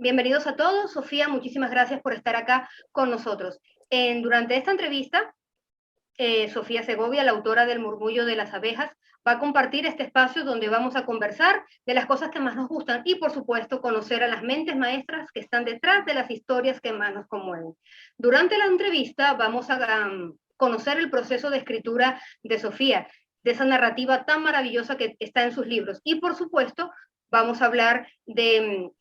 Bienvenidos a todos. Sofía, muchísimas gracias por estar acá con nosotros. Durante esta entrevista, Sofía Segovia, la autora del Murmullo de las Abejas, va a compartir este espacio donde vamos a conversar de las cosas que más nos gustan y, por supuesto, conocer a las mentes maestras que están detrás de las historias que más nos conmueven. Durante la entrevista vamos a conocer el proceso de escritura de Sofía, de esa narrativa tan maravillosa que está en sus libros. Y, por supuesto, vamos a hablar de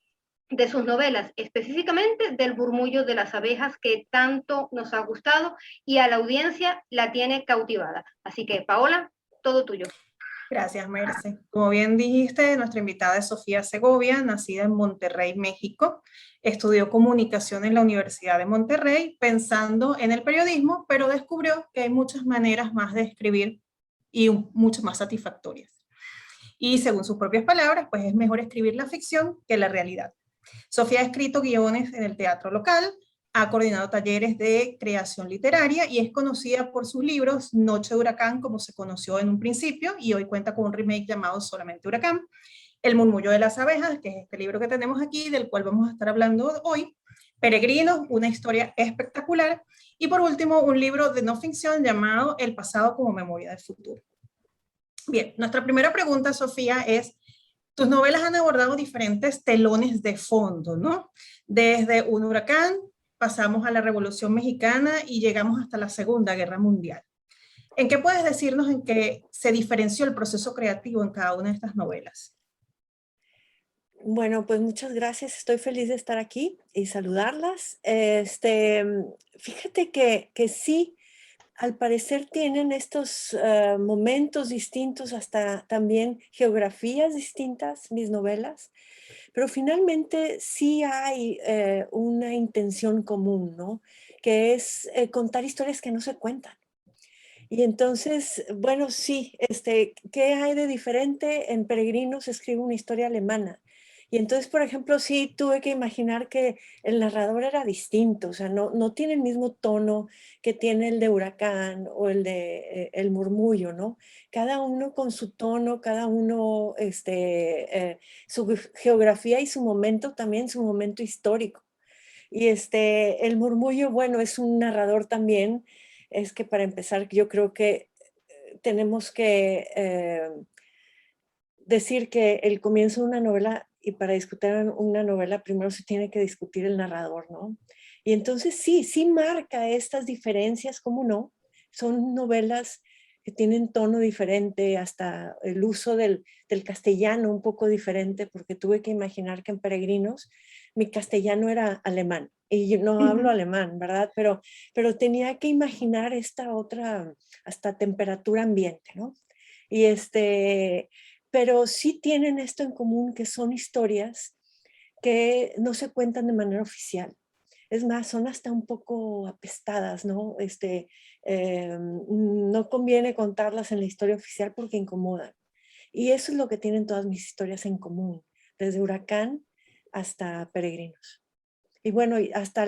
sus novelas, específicamente del Murmullo de las Abejas, que tanto nos ha gustado y a la audiencia la tiene cautivada. Así que, Paola, todo tuyo. Gracias, Merce. Como bien dijiste, nuestra invitada es Sofía Segovia, nacida en Monterrey, México. Estudió comunicación en la Universidad de Monterrey, pensando en el periodismo, pero descubrió que hay muchas maneras más de escribir y muchas más satisfactorias. Y según sus propias palabras, pues es mejor escribir la ficción que la realidad. Sofía ha escrito guiones en el teatro local, ha coordinado talleres de creación literaria y es conocida por sus libros Noche de Huracán, como se conoció en un principio, y hoy cuenta con un remake llamado Solamente Huracán, El Murmullo de las Abejas, que es este libro que tenemos aquí, del cual vamos a estar hablando hoy, Peregrinos, una historia espectacular, y por último un libro de no ficción llamado El pasado como memoria del futuro. Bien, nuestra primera pregunta, Sofía, es: tus novelas han abordado diferentes telones de fondo, ¿no? Desde un huracán, pasamos a la Revolución Mexicana y llegamos hasta la Segunda Guerra Mundial. ¿En qué puedes decirnos en qué se diferenció el proceso creativo en cada una de estas novelas? Bueno, pues muchas gracias. Estoy feliz de estar aquí y saludarlas. Fíjate que sí, al parecer tienen estos momentos distintos, hasta también geografías distintas, mis novelas, pero finalmente sí hay una intención común, ¿no? Que es contar historias que no se cuentan. Y entonces, bueno, sí, ¿qué hay de diferente? En Peregrinos escribo una historia alemana. Y entonces, por ejemplo, sí tuve que imaginar que el narrador era distinto, o sea, no tiene el mismo tono que tiene el de Huracán o el de El Murmullo, ¿no? Cada uno con su tono, cada uno, su geografía y su momento también, su momento histórico. Y El Murmullo, bueno, es un narrador también. Es que para empezar, yo creo que tenemos que decir que el comienzo de una novela, y para discutir una novela primero se tiene que discutir el narrador, ¿no? Y entonces sí marca estas diferencias, ¿cómo no? Son novelas que tienen tono diferente, hasta el uso del castellano un poco diferente, porque tuve que imaginar que en Peregrinos mi castellano era alemán, y yo no hablo alemán, ¿verdad? Pero tenía que imaginar esta otra, hasta temperatura ambiente, ¿no? Y pero sí tienen esto en común, que son historias que no se cuentan de manera oficial. Es más, son hasta un poco apestadas, ¿no? No conviene contarlas en la historia oficial porque incomodan. Y eso es lo que tienen todas mis historias en común, desde Huracán hasta Peregrinos. Y bueno, y hasta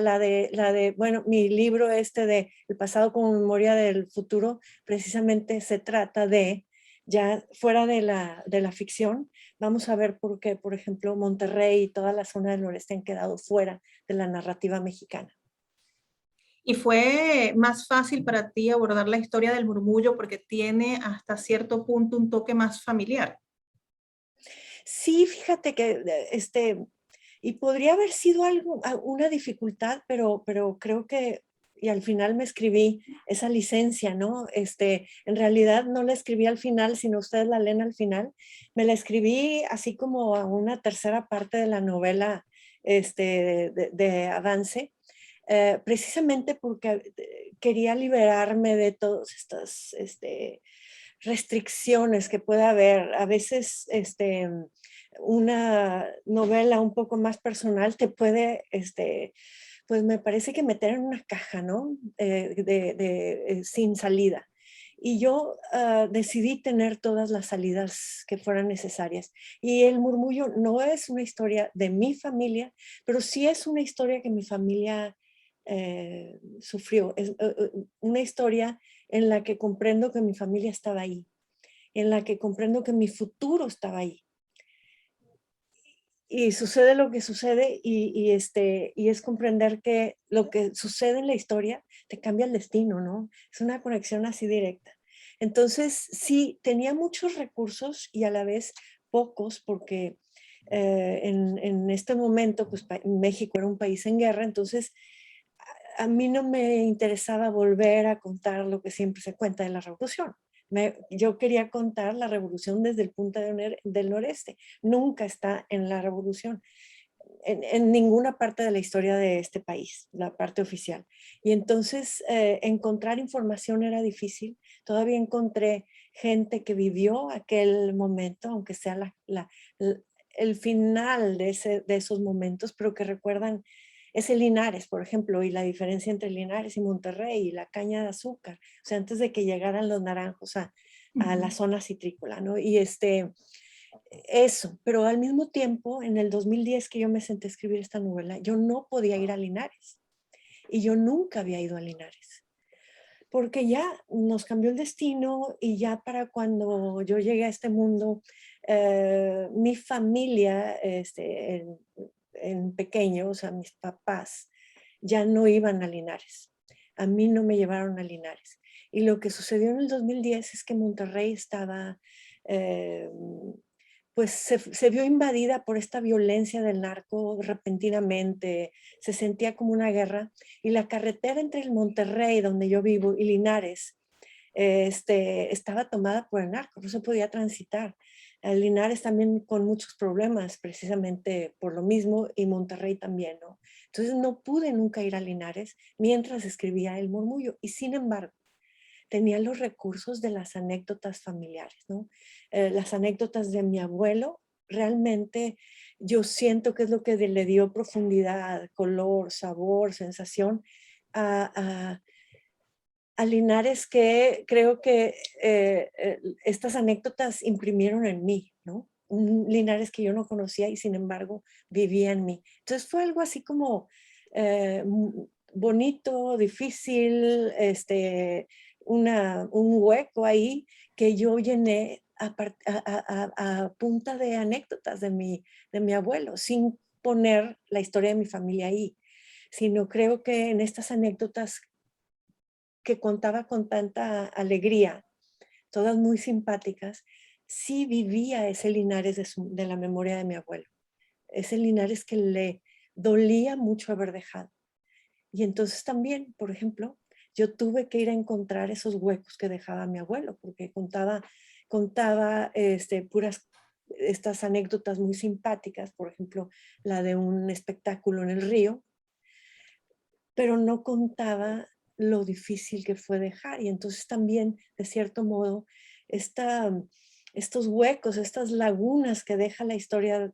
bueno, mi libro de El pasado como memoria del futuro, precisamente se trata de, ya fuera de la ficción, vamos a ver por qué, por ejemplo, Monterrey y toda la zona del noreste han quedado fuera de la narrativa mexicana. ¿Y fue más fácil para ti abordar la historia del murmullo porque tiene hasta cierto punto un toque más familiar? Sí, fíjate que y podría haber sido una dificultad, pero creo que, y al final me escribí esa licencia, ¿no? En realidad no la escribí al final, sino ustedes la leen al final. Me la escribí así como a una tercera parte de la novela de avance, precisamente porque quería liberarme de todas estas restricciones que puede haber. A veces una novela un poco más personal te puede, pues me parece que meter en una caja, ¿no? Sin salida. Y yo decidí tener todas las salidas que fueran necesarias. Y El Murmullo no es una historia de mi familia, pero sí es una historia que mi familia sufrió. Es una historia en la que comprendo que mi familia estaba ahí, en la que comprendo que mi futuro estaba ahí. y sucede lo que sucede y es comprender que lo que sucede en la historia te cambia el destino, ¿no? Es una conexión así directa. Entonces, sí, tenía muchos recursos y a la vez pocos porque en este momento, pues México era un país en guerra, entonces a mí no me interesaba volver a contar lo que siempre se cuenta de la revolución. Yo quería contar la revolución desde el punto del noreste. Nunca está en la revolución, en ninguna parte de la historia de este país, la parte oficial. Y entonces encontrar información era difícil. Todavía encontré gente que vivió aquel momento, aunque sea el final de esos momentos, pero que recuerdan ese Linares, por ejemplo, y la diferencia entre Linares y Monterrey y la caña de azúcar, o sea, antes de que llegaran los naranjos a la zona citrícola, ¿no? Y eso, pero al mismo tiempo, en el 2010 que yo me senté a escribir esta novela, yo no podía ir a Linares y yo nunca había ido a Linares, porque ya nos cambió el destino y ya para cuando yo llegué a este mundo, mi familia en pequeño, o sea, mis papás ya no iban a Linares. A mí no me llevaron a Linares. Y lo que sucedió en el 2010 es que Monterrey estaba, eh, pues se vio invadida por esta violencia del narco repentinamente, se sentía como una guerra. Y la carretera entre el Monterrey, donde yo vivo, y Linares, estaba tomada por el narco, no se podía transitar. Linares también con muchos problemas, precisamente por lo mismo, y Monterrey también, ¿no? Entonces no pude nunca ir a Linares mientras escribía El Murmullo, y sin embargo, tenía los recursos de las anécdotas familiares, ¿no? Las anécdotas de mi abuelo, realmente yo siento que es lo que le dio profundidad, color, sabor, sensación a Linares, que creo que estas anécdotas imprimieron en mí, ¿no? Un Linares que yo no conocía y sin embargo vivía en mí. Entonces fue algo así como bonito, difícil, un hueco ahí que yo llené a punta de anécdotas de mi abuelo, sin poner la historia de mi familia ahí, sino creo que en estas anécdotas que contaba con tanta alegría, todas muy simpáticas, sí vivía ese Linares de la memoria de mi abuelo, ese Linares que le dolía mucho haber dejado. Y entonces también, por ejemplo, yo tuve que ir a encontrar esos huecos que dejaba mi abuelo, porque contaba puras estas anécdotas muy simpáticas, por ejemplo, la de un espectáculo en el río, pero no contaba lo difícil que fue dejar. Y entonces también, de cierto modo, estos huecos, estas lagunas que deja la historia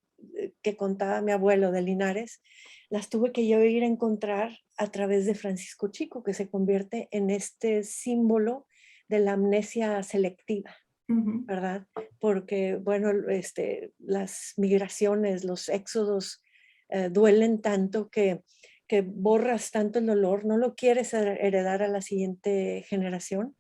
que contaba mi abuelo de Linares, las tuve que yo ir a encontrar a través de Francisco Chico, que se convierte en este símbolo de la amnesia selectiva, ¿verdad? Porque, bueno, las migraciones, los éxodos duelen tanto que borras tanto el dolor, no lo quieres heredar a la siguiente generación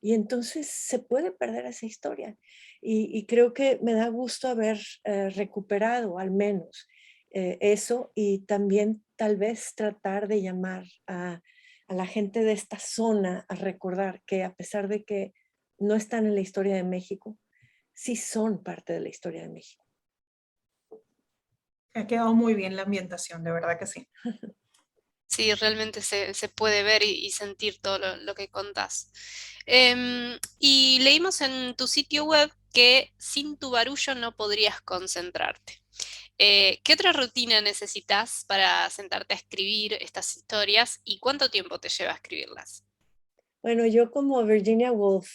y entonces se puede perder esa historia. Y creo que me da gusto haber recuperado al menos eso y también tal vez tratar de llamar a la gente de esta zona a recordar que a pesar de que no están en la historia de México, sí son parte de la historia de México. Ha quedado muy bien la ambientación, de verdad que sí. Sí, realmente se puede ver y sentir todo lo que contás. Y leímos en tu sitio web que sin tu barullo no podrías concentrarte. ¿Qué otra rutina necesitas para sentarte a escribir estas historias y cuánto tiempo te lleva a escribirlas? Bueno, yo como Virginia Woolf,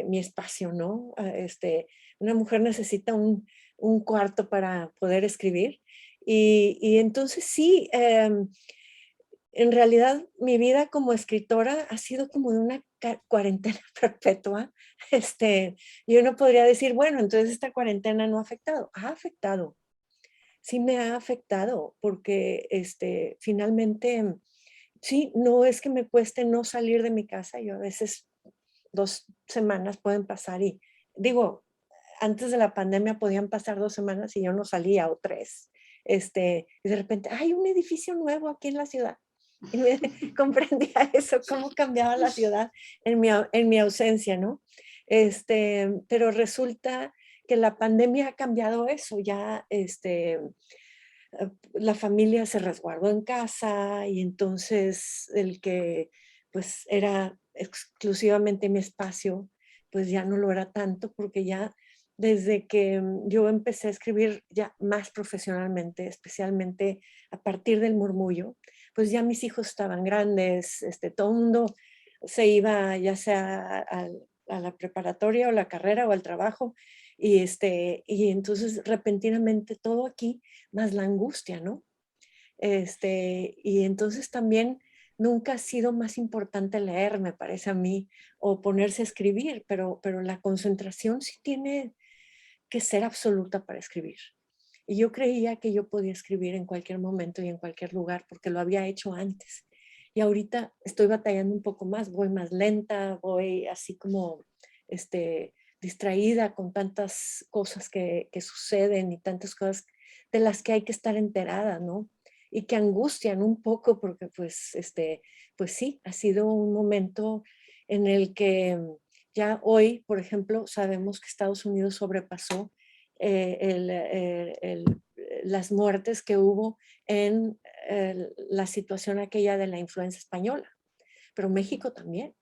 mi espacio, ¿no? Una mujer necesita un cuarto para poder escribir. Y entonces sí, en realidad mi vida como escritora ha sido como de una cuarentena perpetua. Yo no podría decir, bueno, entonces esta cuarentena no ha afectado. Ha afectado. Sí me ha afectado porque finalmente sí, no es que me cueste no salir de mi casa. Yo a veces 2 semanas pueden pasar y digo, antes de la pandemia podían pasar 2 semanas y yo no salía o 3. Y de repente, hay un edificio nuevo aquí en la ciudad. Y comprendía eso, cómo cambiaba la ciudad en mi ausencia, ¿no? Pero resulta que la pandemia ha cambiado eso, ya la familia se resguardó en casa y entonces el que pues era exclusivamente mi espacio, pues ya no lo era tanto porque ya desde que yo empecé a escribir ya más profesionalmente, especialmente a partir del murmullo, pues ya mis hijos estaban grandes, todo el mundo se iba ya sea a la preparatoria o la carrera o al trabajo y entonces repentinamente todo aquí más la angustia, ¿no? Y entonces también nunca ha sido más importante leer, me parece a mí, o ponerse a escribir, pero la concentración sí tiene que ser absoluta para escribir. Y yo creía que yo podía escribir en cualquier momento y en cualquier lugar porque lo había hecho antes. Y ahorita estoy batallando un poco más, voy más lenta, voy así como distraída con tantas cosas que suceden y tantas cosas de las que hay que estar enterada, ¿no? Y que angustian un poco porque pues sí, ha sido un momento en el que ya hoy, por ejemplo, sabemos que Estados Unidos sobrepasó las muertes que hubo en la situación aquella de la influenza española, pero México también.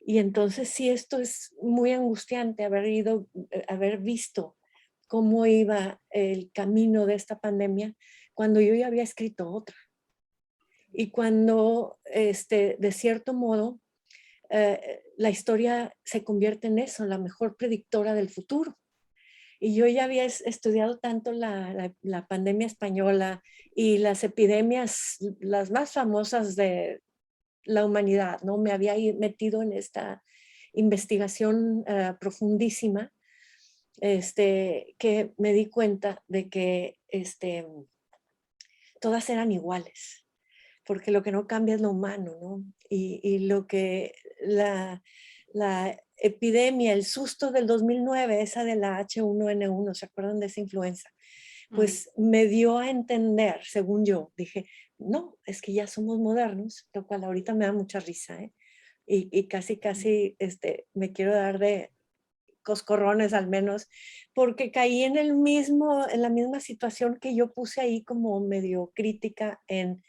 Y entonces sí, esto es muy angustiante haber visto cómo iba el camino de esta pandemia cuando yo ya había escrito otra. Y cuando, de cierto modo, la historia se convierte en eso, la mejor predictora del futuro. Y yo ya había estudiado tanto la pandemia española y las epidemias, las más famosas de la humanidad, ¿no? Me había metido en esta investigación profundísima, que me di cuenta de que todas eran iguales, porque lo que no cambia es lo humano, ¿no? Y lo que la epidemia, el susto del 2009, esa de la H1N1, ¿se acuerdan de esa influenza? Pues me dio a entender, según yo, dije, no, es que ya somos modernos, lo cual ahorita me da mucha risa, ¿eh? Y casi me quiero dar de coscorrones al menos, porque caí en la misma situación que yo puse ahí como medio crítica en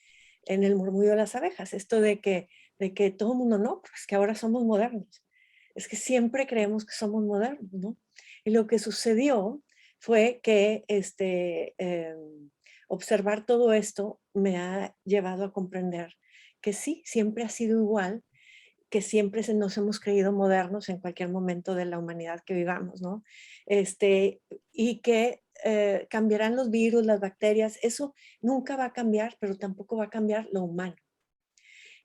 el murmullo de las abejas, esto de que todo el mundo no, pues que ahora somos modernos. Es que siempre creemos que somos modernos, ¿no? Y lo que sucedió fue que observar todo esto me ha llevado a comprender que sí, siempre ha sido igual, que siempre nos hemos creído modernos en cualquier momento de la humanidad que vivamos, ¿no? Y que cambiarán los virus, las bacterias, eso nunca va a cambiar, pero tampoco va a cambiar lo humano.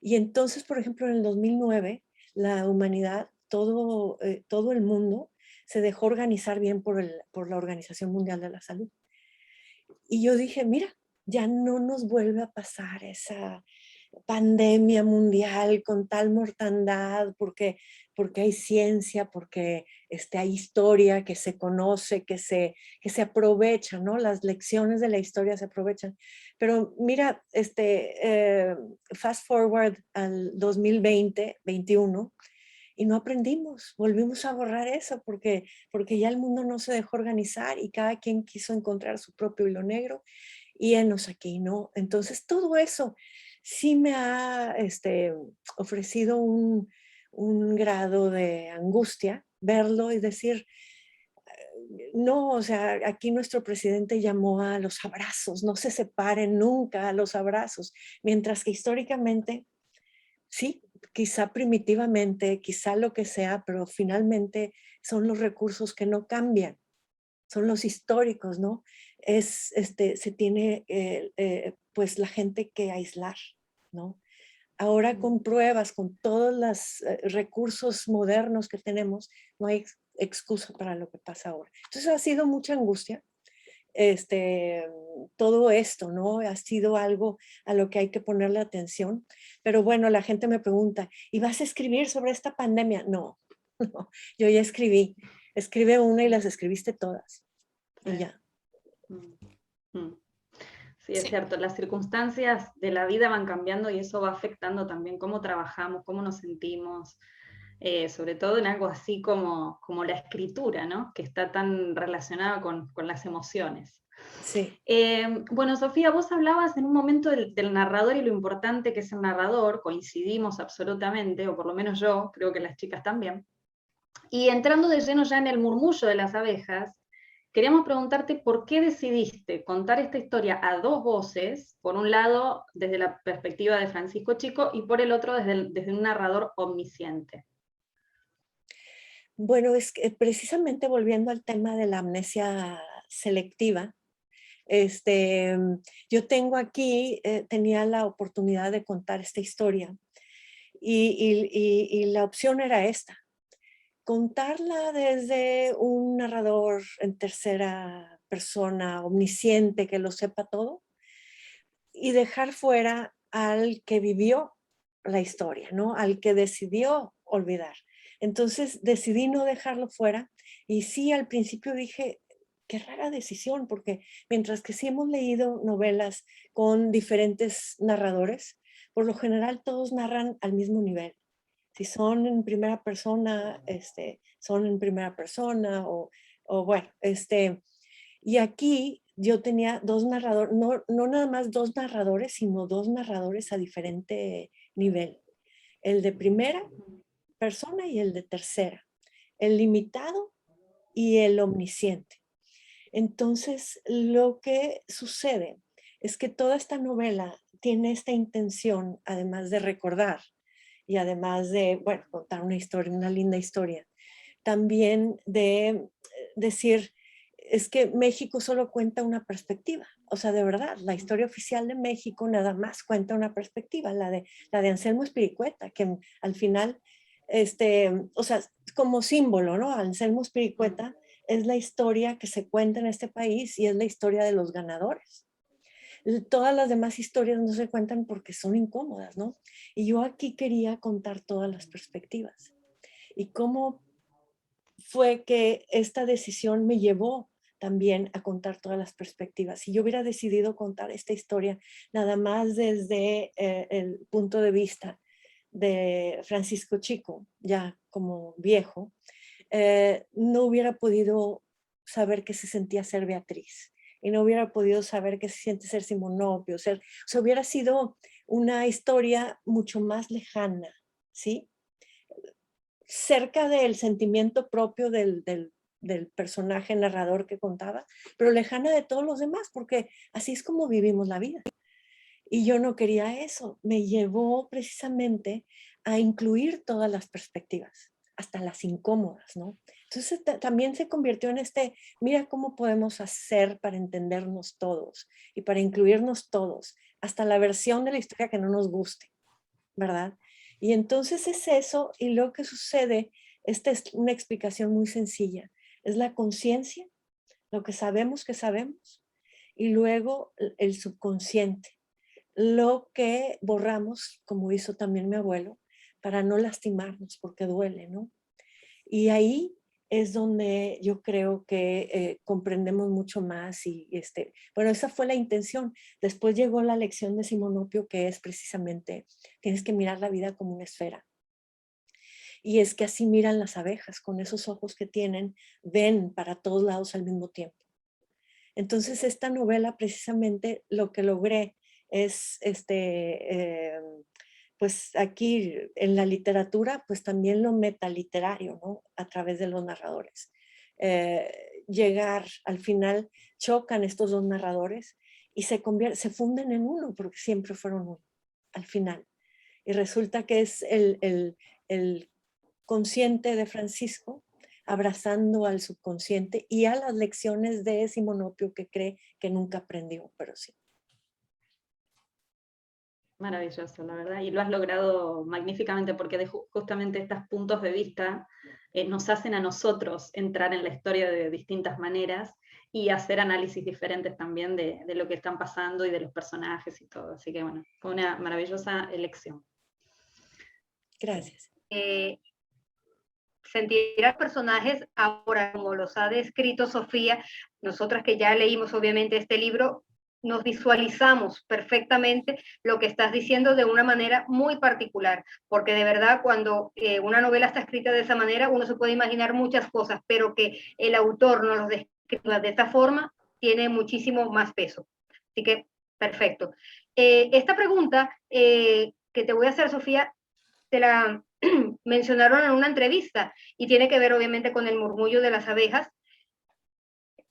Y entonces, por ejemplo, en el 2009, la humanidad, todo el mundo, se dejó organizar bien por la Organización Mundial de la Salud. Y yo dije, mira, ya no nos vuelve a pasar esa pandemia mundial con tal mortandad, porque hay ciencia, porque hay historia que se conoce, que se aprovecha, ¿no? Las lecciones de la historia se aprovechan. Pero mira, fast forward al 2020, 21, y no aprendimos, volvimos a borrar eso porque ya el mundo no se dejó organizar y cada quien quiso encontrar su propio hilo negro y enos aquí, ¿no? Entonces todo eso sí me ha ofrecido un grado de angustia verlo y decir, no, o sea, aquí nuestro presidente llamó a los abrazos, no se separen nunca a los abrazos, mientras que históricamente, sí, quizá primitivamente, quizá lo que sea, pero finalmente son los recursos que no cambian, son los históricos, ¿no? Se tiene pues la gente que aislar, ¿no? Ahora con pruebas, con todos los recursos modernos que tenemos, no hay excusa para lo que pasa ahora. Entonces ha sido mucha angustia. Todo esto, ¿no? Ha sido algo a lo que hay que ponerle atención. Pero bueno, la gente me pregunta, ¿y vas a escribir sobre esta pandemia? No, no, yo ya escribí. Escribe una y las escribiste todas. Y ya. Sí, es cierto, las circunstancias de la vida van cambiando y eso va afectando también cómo trabajamos, cómo nos sentimos, sobre todo en algo así como la escritura, ¿no? Que está tan relacionada con las emociones. Sí. Bueno, Sofía, vos hablabas en un momento del narrador y lo importante que es el narrador, coincidimos absolutamente, o por lo menos yo, creo que las chicas también. Y entrando de lleno ya en el murmullo de las abejas, queríamos preguntarte por qué decidiste contar esta historia a dos voces, por un lado desde la perspectiva de Francisco Chico y por el otro desde un narrador omnisciente. Bueno, es que precisamente volviendo al tema de la amnesia selectiva, yo tengo aquí, tenía la oportunidad de contar esta historia y la opción era esta, contarla desde un narrador en tercera persona, omnisciente, que lo sepa todo, y dejar fuera al que vivió la historia, ¿no? Al que decidió olvidar. Entonces decidí no dejarlo fuera y sí, al principio dije, qué rara decisión, porque mientras que sí hemos leído novelas con diferentes narradores, por lo general todos narran al mismo nivel. Si son en primera persona, son en primera persona o bueno, y aquí yo tenía dos narradores, no nada más dos narradores, sino dos narradores a diferente nivel. El de primera persona y el de tercera. El limitado y el omnisciente. Entonces, lo que sucede es que toda esta novela tiene esta intención, además de recordar y además de, bueno, contar una historia, una linda historia, también de decir, es que México solo cuenta una perspectiva. O sea, de verdad, la historia oficial de México nada más cuenta una perspectiva, la de Anselmo Espiricueta, que al final, o sea, como símbolo, ¿no? Anselmo Espiricueta es la historia que se cuenta en este país y es la historia de los ganadores. Todas las demás historias no se cuentan porque son incómodas, ¿no? Y yo aquí quería contar todas las perspectivas. Y cómo fue que esta decisión me llevó también a contar todas las perspectivas. Si yo hubiera decidido contar esta historia nada más desde el punto de vista de Francisco Chico, ya como viejo, no hubiera podido saber qué se sentía ser Beatriz y no hubiera podido saber qué se siente ser Simonopio. O sea, hubiera sido una historia mucho más lejana, ¿sí? Cerca del sentimiento propio del personaje narrador que contaba, pero lejana de todos los demás, porque así es como vivimos la vida. Y yo no quería eso. Me llevó precisamente a incluir todas las perspectivas, hasta las incómodas, ¿no? Entonces también se convirtió en mira cómo podemos hacer para entendernos todos y para incluirnos todos, hasta la versión de la historia que no nos guste, ¿verdad? Y entonces es eso, y lo que sucede, esta es una explicación muy sencilla, es la conciencia, lo que sabemos, y luego el subconsciente, lo que borramos, como hizo también mi abuelo, para no lastimarnos, porque duele, ¿no? Y ahí es donde yo creo que comprendemos mucho más y bueno, esa fue la intención. Después llegó la lección de Simonopio, que es precisamente, tienes que mirar la vida como una esfera. Y es que así miran las abejas, con esos ojos que tienen, ven para todos lados al mismo tiempo. Entonces esta novela precisamente lo que logré es pues aquí en la literatura, pues también lo metaliterario, ¿no? A través de los narradores. Llegar, al final chocan estos dos narradores y se funden en uno, porque siempre fueron uno, al final. Y resulta que es el consciente de Francisco abrazando al subconsciente y a las lecciones de Simonopio que cree que nunca aprendió, pero sí. Maravilloso, la verdad, y lo has logrado magníficamente porque justamente estos puntos de vista nos hacen a nosotros entrar en la historia de distintas maneras y hacer análisis diferentes también de lo que están pasando y de los personajes y todo. Así que bueno, fue una maravillosa elección. Gracias. sentir a los personajes ahora, como los ha descrito Sofía, nosotras que ya leímos obviamente este libro, nos visualizamos perfectamente lo que estás diciendo de una manera muy particular, porque de verdad cuando una novela está escrita de esa manera, uno se puede imaginar muchas cosas, pero que el autor nos lo describa de esta forma, tiene muchísimo más peso. Así que, perfecto. Esta pregunta que te voy a hacer, Sofía, te la mencionaron en una entrevista y tiene que ver obviamente con el murmullo de las abejas,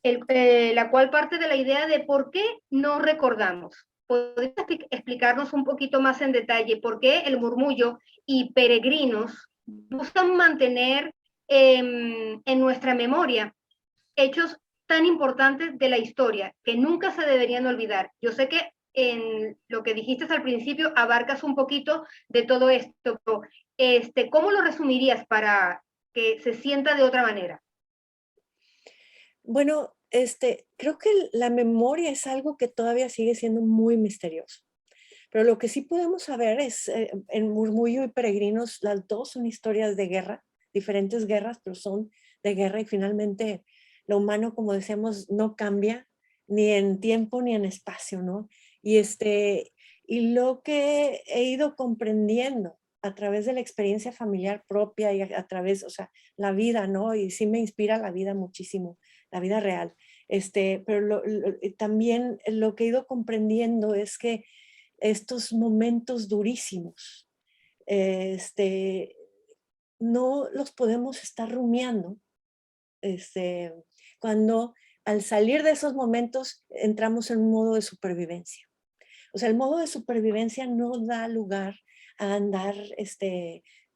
la cual parte de la idea de por qué no recordamos. ¿Podrías explicarnos un poquito más en detalle por qué el murmullo y peregrinos buscan mantener en nuestra memoria hechos tan importantes de la historia que nunca se deberían olvidar? Yo sé que en lo que dijiste al principio abarcas un poquito de todo esto, pero ¿cómo lo resumirías para que se sienta de otra manera? Bueno, creo que la memoria es algo que todavía sigue siendo muy misterioso. Pero lo que sí podemos saber es, en Murmullo y Peregrinos, las dos son historias de guerra, diferentes guerras, pero son de guerra y finalmente lo humano, como decíamos, no cambia ni en tiempo ni en espacio, ¿no? Y, y lo que he ido comprendiendo a través de la experiencia familiar propia y a través, o sea, la vida, ¿no? Y sí me inspira la vida muchísimo, la vida real. Pero también lo que he ido comprendiendo es que estos momentos durísimos, no los podemos estar rumiando, cuando al salir de esos momentos entramos en un modo de supervivencia. O sea, el modo de supervivencia no da lugar a andar,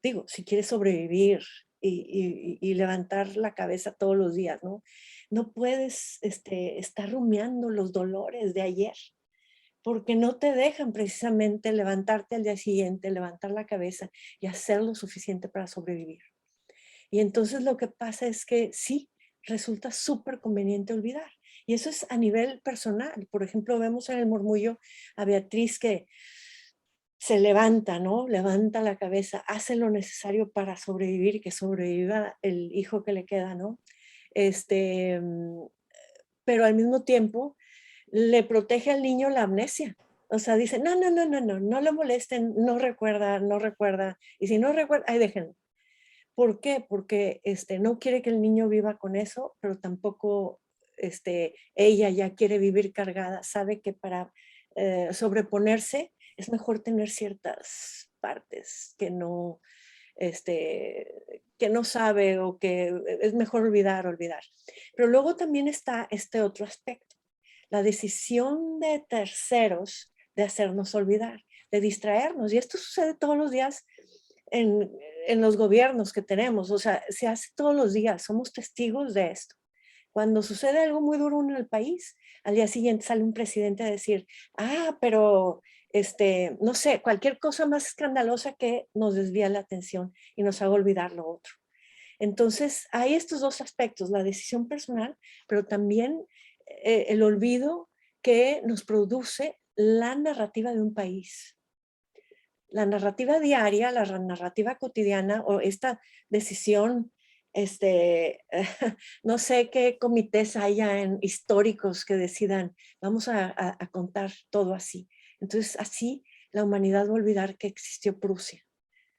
digo, si quieres sobrevivir y levantar la cabeza todos los días, ¿no? No puedes estar rumiando los dolores de ayer, porque no te dejan precisamente levantarte al día siguiente, levantar la cabeza y hacer lo suficiente para sobrevivir. Y entonces lo que pasa es que sí, resulta súper conveniente olvidar. Y eso es a nivel personal. Por ejemplo, vemos en el murmullo a Beatriz que se levanta, ¿no? Levanta la cabeza, hace lo necesario para sobrevivir y que sobreviva el hijo que le queda, ¿no? Pero al mismo tiempo le protege al niño la amnesia. O sea, dice, no, no, no, no, no, no lo molesten, no recuerda, no recuerda. Y si no recuerda, ahí déjenlo. ¿Por qué? Porque no quiere que el niño viva con eso, pero tampoco ella ya quiere vivir cargada. Sabe que para sobreponerse es mejor tener ciertas partes que no sabe o que es mejor olvidar. Pero luego también está este otro aspecto, la decisión de terceros de hacernos olvidar, de distraernos. Y esto sucede todos los días en los gobiernos que tenemos, o sea, se hace todos los días, somos testigos de esto. Cuando sucede algo muy duro en el país, al día siguiente sale un presidente a decir, pero no sé, cualquier cosa más escandalosa que nos desvía la atención y nos haga olvidar lo otro. Entonces, hay estos dos aspectos, la decisión personal, pero también el olvido que nos produce la narrativa de un país. La narrativa diaria, la narrativa cotidiana o esta decisión, no sé qué comités haya históricos que decidan, vamos a contar todo así. Entonces, así la humanidad va a olvidar que existió Prusia.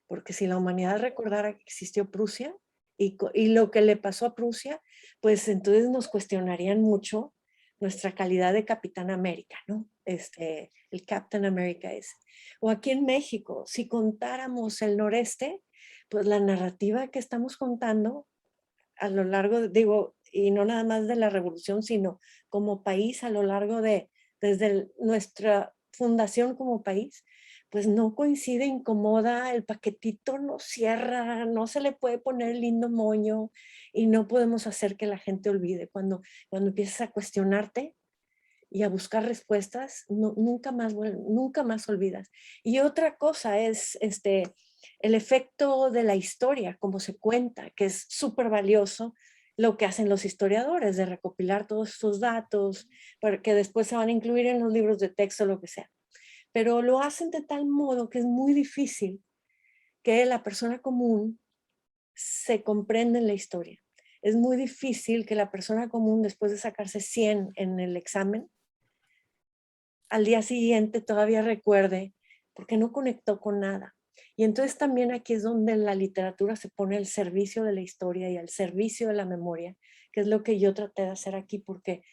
Porque si la humanidad recordara que existió Prusia y lo que le pasó a Prusia, pues entonces nos cuestionarían mucho nuestra calidad de Capitán América, ¿no? El Captain America ese. O aquí en México, si contáramos el noreste, pues la narrativa que estamos contando a lo largo, digo, y no nada más de la revolución, sino como país a lo largo desde nuestra fundación como país, pues no coincide, incomoda, el paquetito no cierra, no se le puede poner el lindo moño y no podemos hacer que la gente olvide. Cuando empiezas a cuestionarte y a buscar respuestas, nunca más olvidas. Y otra cosa es el efecto de la historia, como se cuenta, que es súper valioso lo que hacen los historiadores, de recopilar todos estos datos, para que después se van a incluir en los libros de texto, lo que sea. Pero lo hacen de tal modo que es muy difícil que la persona común se comprende en la historia. Es muy difícil que la persona común, después de sacarse 100 en el examen, al día siguiente todavía recuerde, porque no conectó con nada. Y entonces también aquí es donde la literatura se pone al servicio de la historia y al servicio de la memoria, que es lo que yo traté de hacer aquí, porque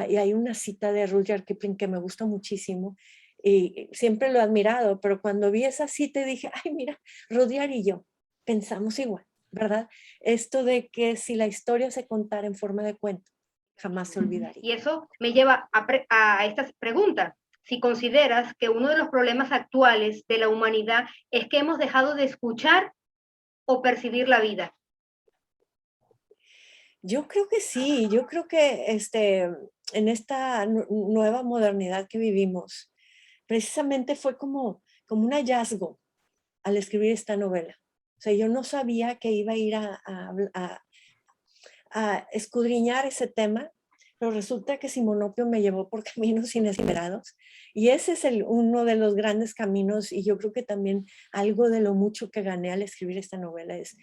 y hay una cita de Rudyard Kipling que me gusta muchísimo, y siempre lo he admirado, pero cuando vi esa cita dije, ay, mira, Rudyard y yo pensamos igual, ¿verdad? Esto de que si la historia se contara en forma de cuento, jamás se olvidaría. Y eso me lleva a esta pregunta. Si consideras que uno de los problemas actuales de la humanidad es que hemos dejado de escuchar o percibir la vida. Yo creo que sí, yo creo que en esta nueva modernidad que vivimos, precisamente fue como un hallazgo al escribir esta novela. O sea, yo no sabía que iba a ir a escudriñar ese tema, pero resulta que Simonopio me llevó por caminos inesperados. Y ese es uno de los grandes caminos, y yo creo que también algo de lo mucho que gané al escribir esta novela es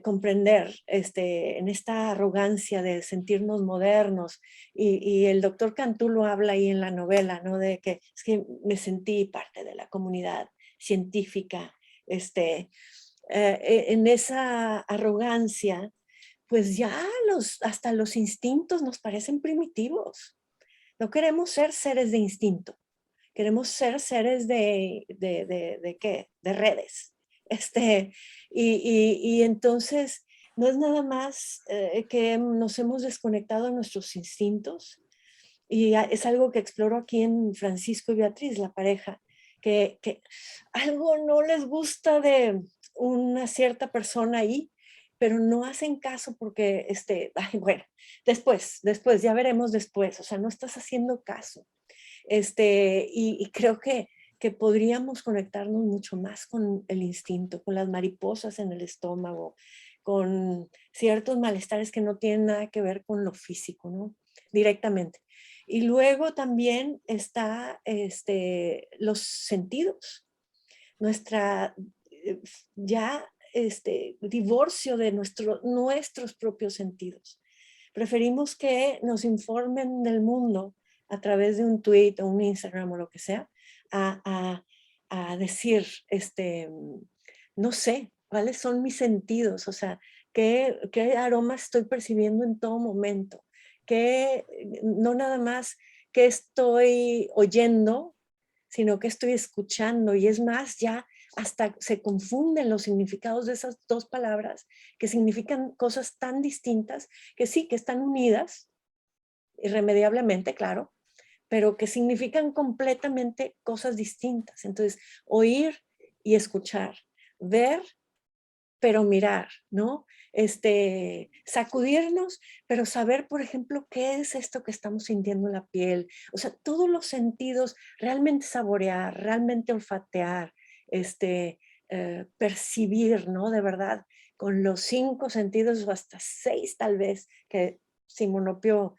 comprender en esta arrogancia de sentirnos modernos. Y el doctor Cantú lo habla ahí en la novela, ¿no? De que es que me sentí parte de la comunidad científica, en esa arrogancia, pues ya hasta los instintos nos parecen primitivos. No queremos ser seres de instinto, queremos ser seres ¿de qué? De redes. Y entonces no es nada más que nos hemos desconectado de nuestros instintos, y es algo que exploro aquí en Francisco y Beatriz, la pareja, que algo no les gusta de una cierta persona ahí, pero no hacen caso porque, ay, bueno, después, ya veremos después, o sea, no estás haciendo caso. Y creo que podríamos conectarnos mucho más con el instinto, con las mariposas en el estómago, con ciertos malestares que no tienen nada que ver con lo físico, ¿no? Directamente. Y luego también está los sentidos, nuestra ya divorcio de nuestros propios sentidos. Preferimos que nos informen del mundo a través de un tweet o un Instagram o lo que sea, a decir, no sé, cuáles son mis sentidos, o sea, qué aromas estoy percibiendo en todo momento, no nada más que estoy oyendo, sino que estoy escuchando, y es más, ya hasta se confunden los significados de esas dos palabras que significan cosas tan distintas, que sí, que están unidas, irremediablemente, claro, pero que significan completamente cosas distintas. Entonces, oír y escuchar, ver, pero mirar, ¿no? Sacudirnos, pero saber, por ejemplo, qué es esto que estamos sintiendo en la piel. O sea, todos los sentidos, realmente saborear, realmente olfatear, percibir, ¿no? De verdad, con los 5 sentidos o hasta 6 tal vez, que Simonopio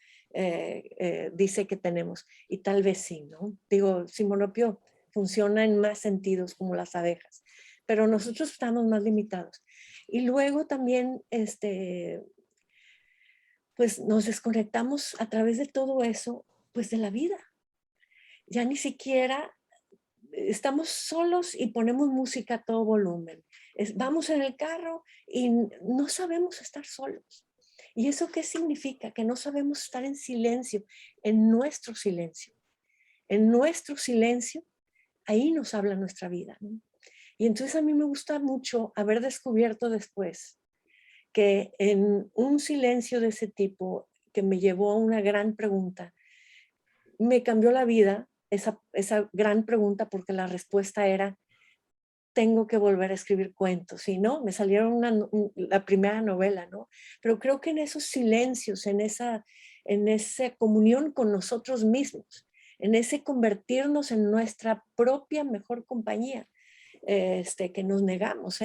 dice que tenemos, y tal vez sí, ¿no? Digo, Simonopio funciona en más sentidos como las abejas, pero nosotros estamos más limitados. Y luego también, pues nos desconectamos a través de todo eso, pues de la vida. Ya ni siquiera estamos solos y ponemos música a todo volumen. Vamos en el carro y no sabemos estar solos. ¿Y eso qué significa? Que no sabemos estar en silencio, en nuestro silencio. En nuestro silencio, ahí nos habla nuestra vida, ¿no? Y entonces a mí me gusta mucho haber descubierto después que en un silencio de ese tipo, que me llevó a una gran pregunta, me cambió la vida esa gran pregunta, porque la respuesta era: tengo que volver a escribir cuentos. Y no, me salieron la primera novela, ¿no? Pero creo que en esos silencios, en esa comunión con nosotros mismos, en ese convertirnos en nuestra propia mejor compañía, que nos negamos,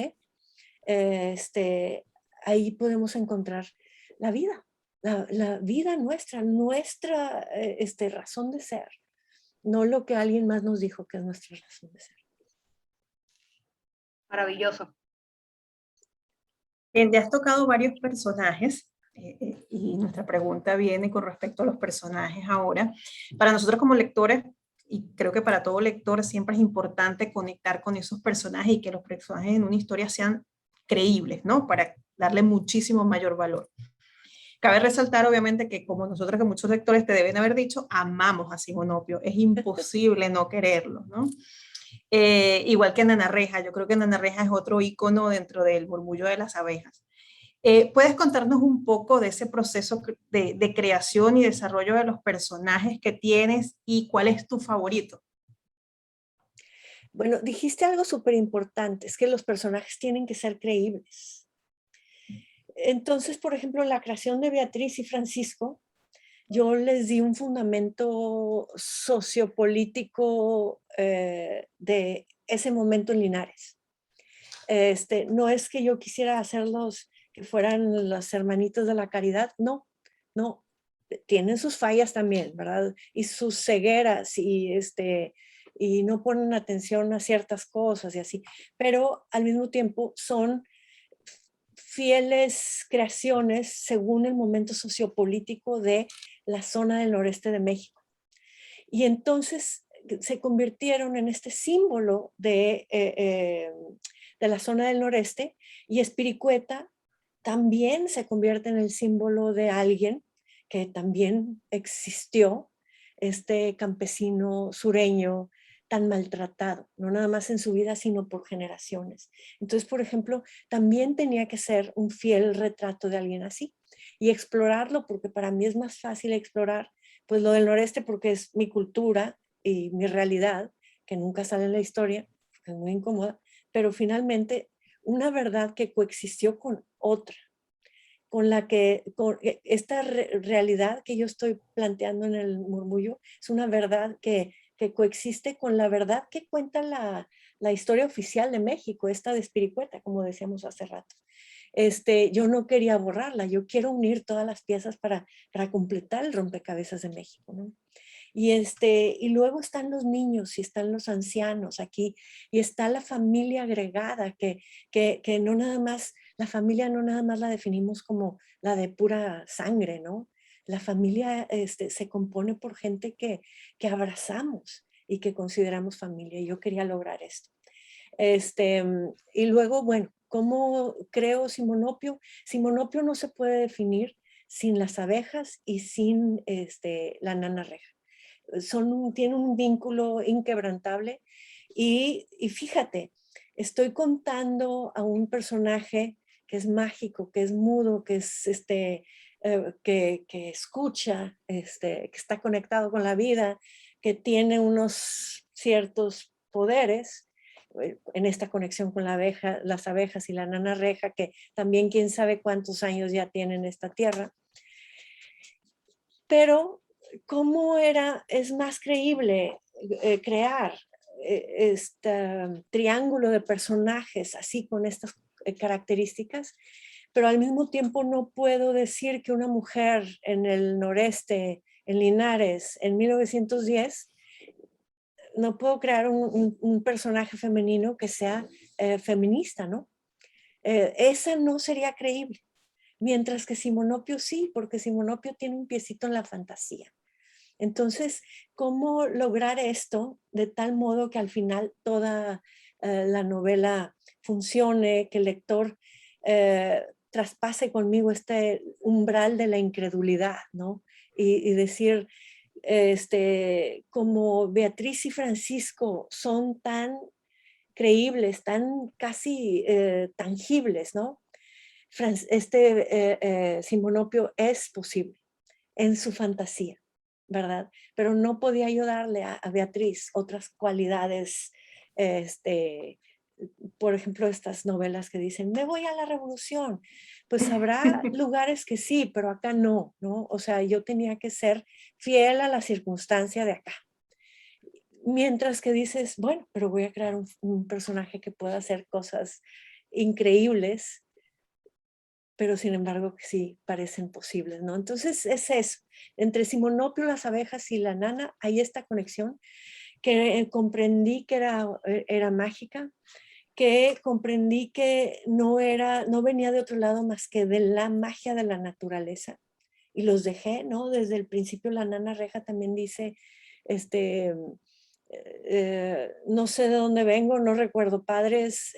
ahí podemos encontrar la vida, la vida nuestra razón de ser, no lo que alguien más nos dijo que es nuestra razón de ser. Maravilloso. Ya has tocado varios personajes y nuestra pregunta viene con respecto a los personajes ahora. Para nosotros como lectores, y creo que para todo lector siempre es importante conectar con esos personajes y que los personajes en una historia sean creíbles, ¿no? Para darle muchísimo mayor valor. Cabe resaltar, obviamente, que como nosotros, que muchos lectores te deben haber dicho, amamos a Simonopio. Es imposible no quererlo, ¿no? Igual que Nana Reja. Yo creo que Nana Reja es otro ícono dentro del Murmullo de las Abejas. ¿Puedes contarnos un poco de ese proceso de creación y desarrollo de los personajes que tienes y cuál es tu favorito? Bueno, dijiste algo súper importante, es que los personajes tienen que ser creíbles. Entonces, por ejemplo, la creación de Beatriz y Francisco, yo les di un fundamento sociopolítico de ese momento en Linares. No es que yo quisiera hacerlos que fueran los hermanitos de la caridad, no, no, tienen sus fallas también, ¿verdad? Y sus cegueras y no ponen atención a ciertas cosas y así, pero al mismo tiempo son fieles creaciones según el momento sociopolítico de la zona del noreste de México. Y entonces se convirtieron en este símbolo de la zona del noreste, y Espiricueta también se convierte en el símbolo de alguien que también existió, este campesino sureño tan maltratado, no nada más en su vida, sino por generaciones. Entonces, por ejemplo, también tenía que ser un fiel retrato de alguien así y explorarlo, porque para mí es más fácil explorar pues lo del noreste porque es mi cultura y mi realidad, que nunca sale en la historia, porque es muy incómoda, pero finalmente una verdad que coexistió con otra, con la que esta realidad que yo estoy planteando en el murmullo es una verdad que coexiste con la verdad que cuenta la historia oficial de México, esta de Espiricueta, como decíamos hace rato. Yo no quería borrarla, yo quiero unir todas las piezas para completar el rompecabezas de México, ¿no? Y luego están los niños y están los ancianos aquí, y está la familia agregada, que no nada más, la familia no nada más la definimos como la de pura sangre, ¿no? La familia se compone por gente que abrazamos y que consideramos familia, y yo quería lograr esto. Y luego, bueno, ¿cómo creo Simonopio? Simonopio no se puede definir sin las abejas y sin la Nana Reja. Tienen un vínculo inquebrantable y fíjate, estoy contando a un personaje que es mágico, que es mudo, que es que escucha, que está conectado con la vida, que tiene unos ciertos poderes en esta conexión con las abejas y la Nana Reja, que también quién sabe cuántos años ya tienen esta tierra. Pero ¿cómo es más creíble crear este triángulo de personajes así con estas características? Pero al mismo tiempo no puedo decir que una mujer en el noreste, en Linares, en 1910, no puedo crear un personaje femenino que sea feminista, ¿no? Esa no sería creíble. Mientras que Simonopio sí, porque Simonopio tiene un piecito en la fantasía. Entonces, ¿cómo lograr esto de tal modo que al final toda la novela funcione, que el lector traspase conmigo este umbral de la incredulidad, ¿no? Y decir, como Beatriz y Francisco son tan creíbles, tan casi tangibles, ¿no? Simonopio es posible en su fantasía, ¿verdad? Pero no podía ayudarle a Beatriz otras cualidades, por ejemplo, estas novelas que dicen, me voy a la revolución. Pues habrá lugares que sí, pero acá no, ¿no? O sea, yo tenía que ser fiel a la circunstancia de acá. Mientras que dices, bueno, pero voy a crear un personaje que pueda hacer cosas increíbles, pero sin embargo que sí parecen posibles, ¿no? Entonces es eso, entre Simonopio, las abejas y la Nana, hay esta conexión que comprendí que era mágica, que comprendí que no venía de otro lado más que de la magia de la naturaleza. Y los dejé, ¿no? Desde el principio la Nana Reja también dice, no sé de dónde vengo, no recuerdo padres,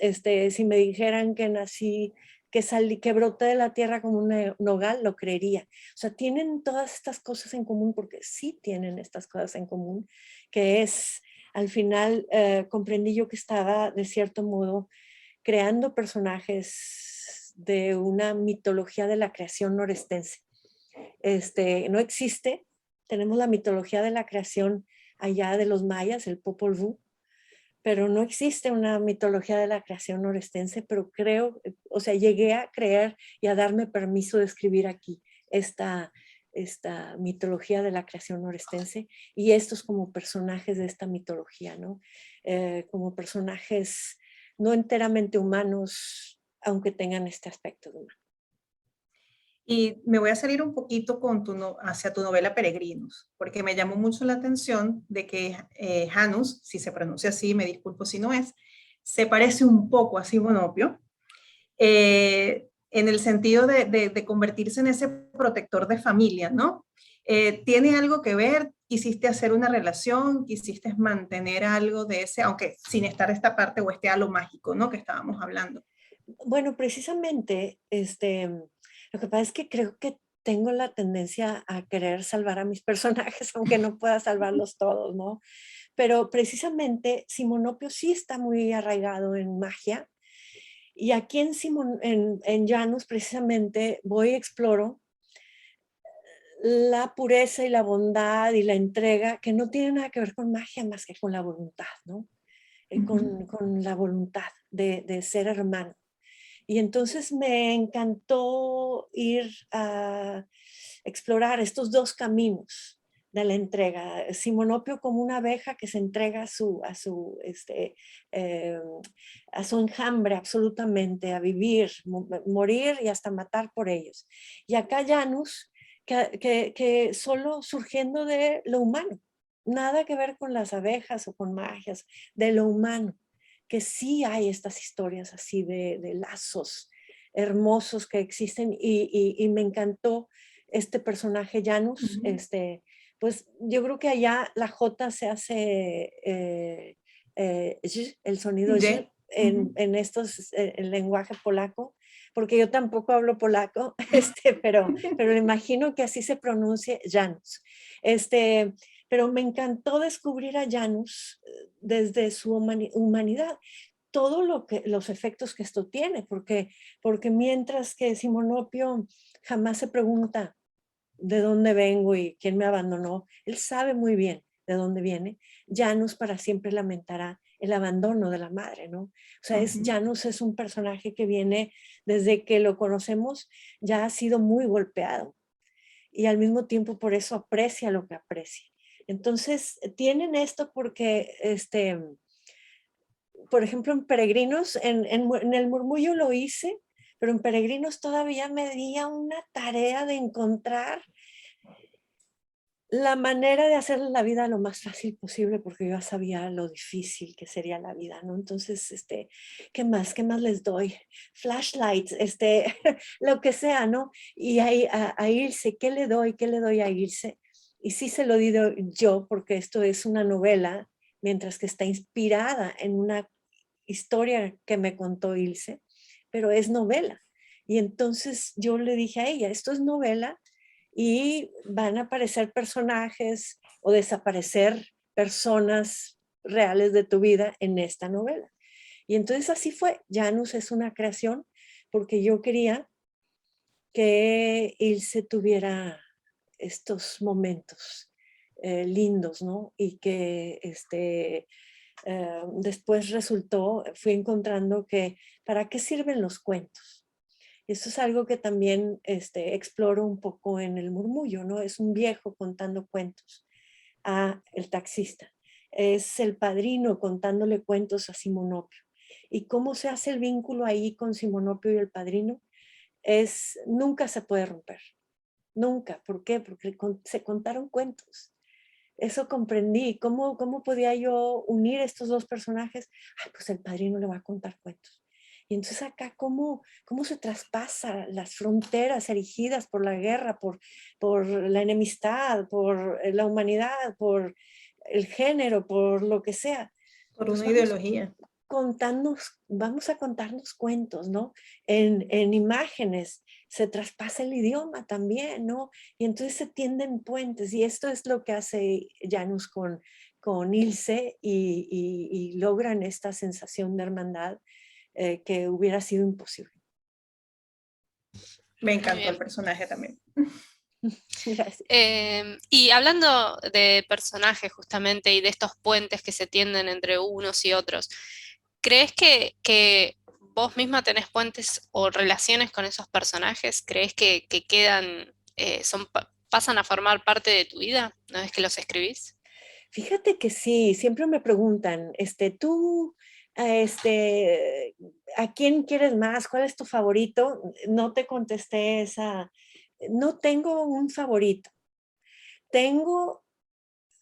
si me dijeran que nací, que broté de la tierra como un nogal, lo creería. O sea, tienen todas estas cosas en común, porque sí tienen estas cosas en común, que es, al final, comprendí yo que estaba, de cierto modo, creando personajes de una mitología de la creación norestense. No existe, tenemos la mitología de la creación allá de los mayas, el Popol Vuh, pero no existe una mitología de la creación norestense, pero creo, o sea, llegué a creer y a darme permiso de escribir aquí esta mitología de la creación norestense y estos como personajes de esta mitología, ¿no? Como personajes no enteramente humanos, aunque tengan este aspecto de humano. Y me voy a salir un poquito hacia tu novela Peregrinos, porque me llamó mucho la atención de que Janus, si se pronuncia así, me disculpo si no es, se parece un poco a Simonopio, en el sentido de convertirse en ese protector de familia, ¿no? ¿Tiene algo que ver? ¿Quisiste hacer una relación? ¿Quisiste mantener algo de ese, aunque sin estar esta parte o este halo mágico, ¿no? Que estábamos hablando. Bueno, precisamente, lo que pasa es que creo que tengo la tendencia a querer salvar a mis personajes, aunque no pueda salvarlos todos, ¿no? Pero precisamente Simonopio sí está muy arraigado en magia. Y aquí en Janus precisamente voy y exploro la pureza y la bondad y la entrega que no tiene nada que ver con magia más que con la voluntad, ¿no? Con la voluntad de ser hermano. Y entonces me encantó ir a explorar estos dos caminos de la entrega. Simonopio como una abeja que se entrega eh, a su enjambre absolutamente, a vivir, morir y hasta matar por ellos. Y acá Janus, que solo surgiendo de lo humano, nada que ver con las abejas o con magias, de lo humano, que sí hay estas historias así de lazos hermosos que existen y me encantó este personaje Janus. Pues yo creo que allá la J se hace el sonido Y, en estos, el lenguaje polaco, porque yo tampoco hablo polaco, pero me imagino que así se pronuncia Janus. Pero me encantó descubrir a Janus desde su humanidad, todo los efectos que esto tiene, porque mientras que Simonopio jamás se pregunta de dónde vengo y quién me abandonó, él sabe muy bien de dónde viene. Janus para siempre lamentará el abandono de la madre, ¿no? O sea, Janus es un personaje que viene desde que lo conocemos, ya ha sido muy golpeado y al mismo tiempo por eso aprecia lo que aprecia. Entonces, tienen esto porque, por ejemplo, en Peregrinos, en el Murmullo lo hice, pero en Peregrinos todavía me di una tarea de encontrar la manera de hacerle la vida lo más fácil posible, porque yo ya sabía lo difícil que sería la vida, ¿no? Entonces, ¿qué más les doy? Flashlights, lo que sea, ¿no? Y a Ilse, ¿qué le doy a Ilse? Y sí se lo di yo, porque esto es una novela, mientras que está inspirada en una historia que me contó Ilse, pero es novela. Y entonces yo le dije a ella, esto es novela, y van a aparecer personajes o desaparecer personas reales de tu vida en esta novela. Y entonces así fue. Janus es una creación porque yo quería que Ilse tuviera estos momentos lindos, ¿no? Y que después fui encontrando que ¿para qué sirven los cuentos? Eso es algo que también exploro un poco en El Murmullo, ¿no? Es un viejo contando cuentos a el taxista. Es el padrino contándole cuentos a Simonopio. Y cómo se hace el vínculo ahí con Simonopio y el padrino nunca se puede romper. Nunca. ¿Por qué? Porque se contaron cuentos. eso comprendí. ¿Cómo podía yo unir estos dos personajes? Ay, pues el padrino le va a contar cuentos. Y entonces acá, ¿cómo se traspasa las fronteras erigidas por la guerra, por la enemistad, por la humanidad, por el género, por lo que sea? Por Pues una ideología. vamos a contarnos cuentos, ¿no? En imágenes se traspasa el idioma también, ¿no? Y entonces se tienden puentes, y esto es lo que hace Janus con Ilse, y logran esta sensación de hermandad que hubiera sido imposible. Me Muy encantó bien. el personaje también. Gracias. Y hablando de personajes justamente y de estos puentes que se tienden entre unos y otros, ¿crees que vos misma tenés puentes o relaciones con esos personajes? ¿Crees que quedan, pasan a formar parte de tu vida una vez que los escribís? Fíjate que sí, siempre me preguntan, tú, ¿a quién quieres más? ¿Cuál es tu favorito? No te contesté esa, no tengo un favorito. Tengo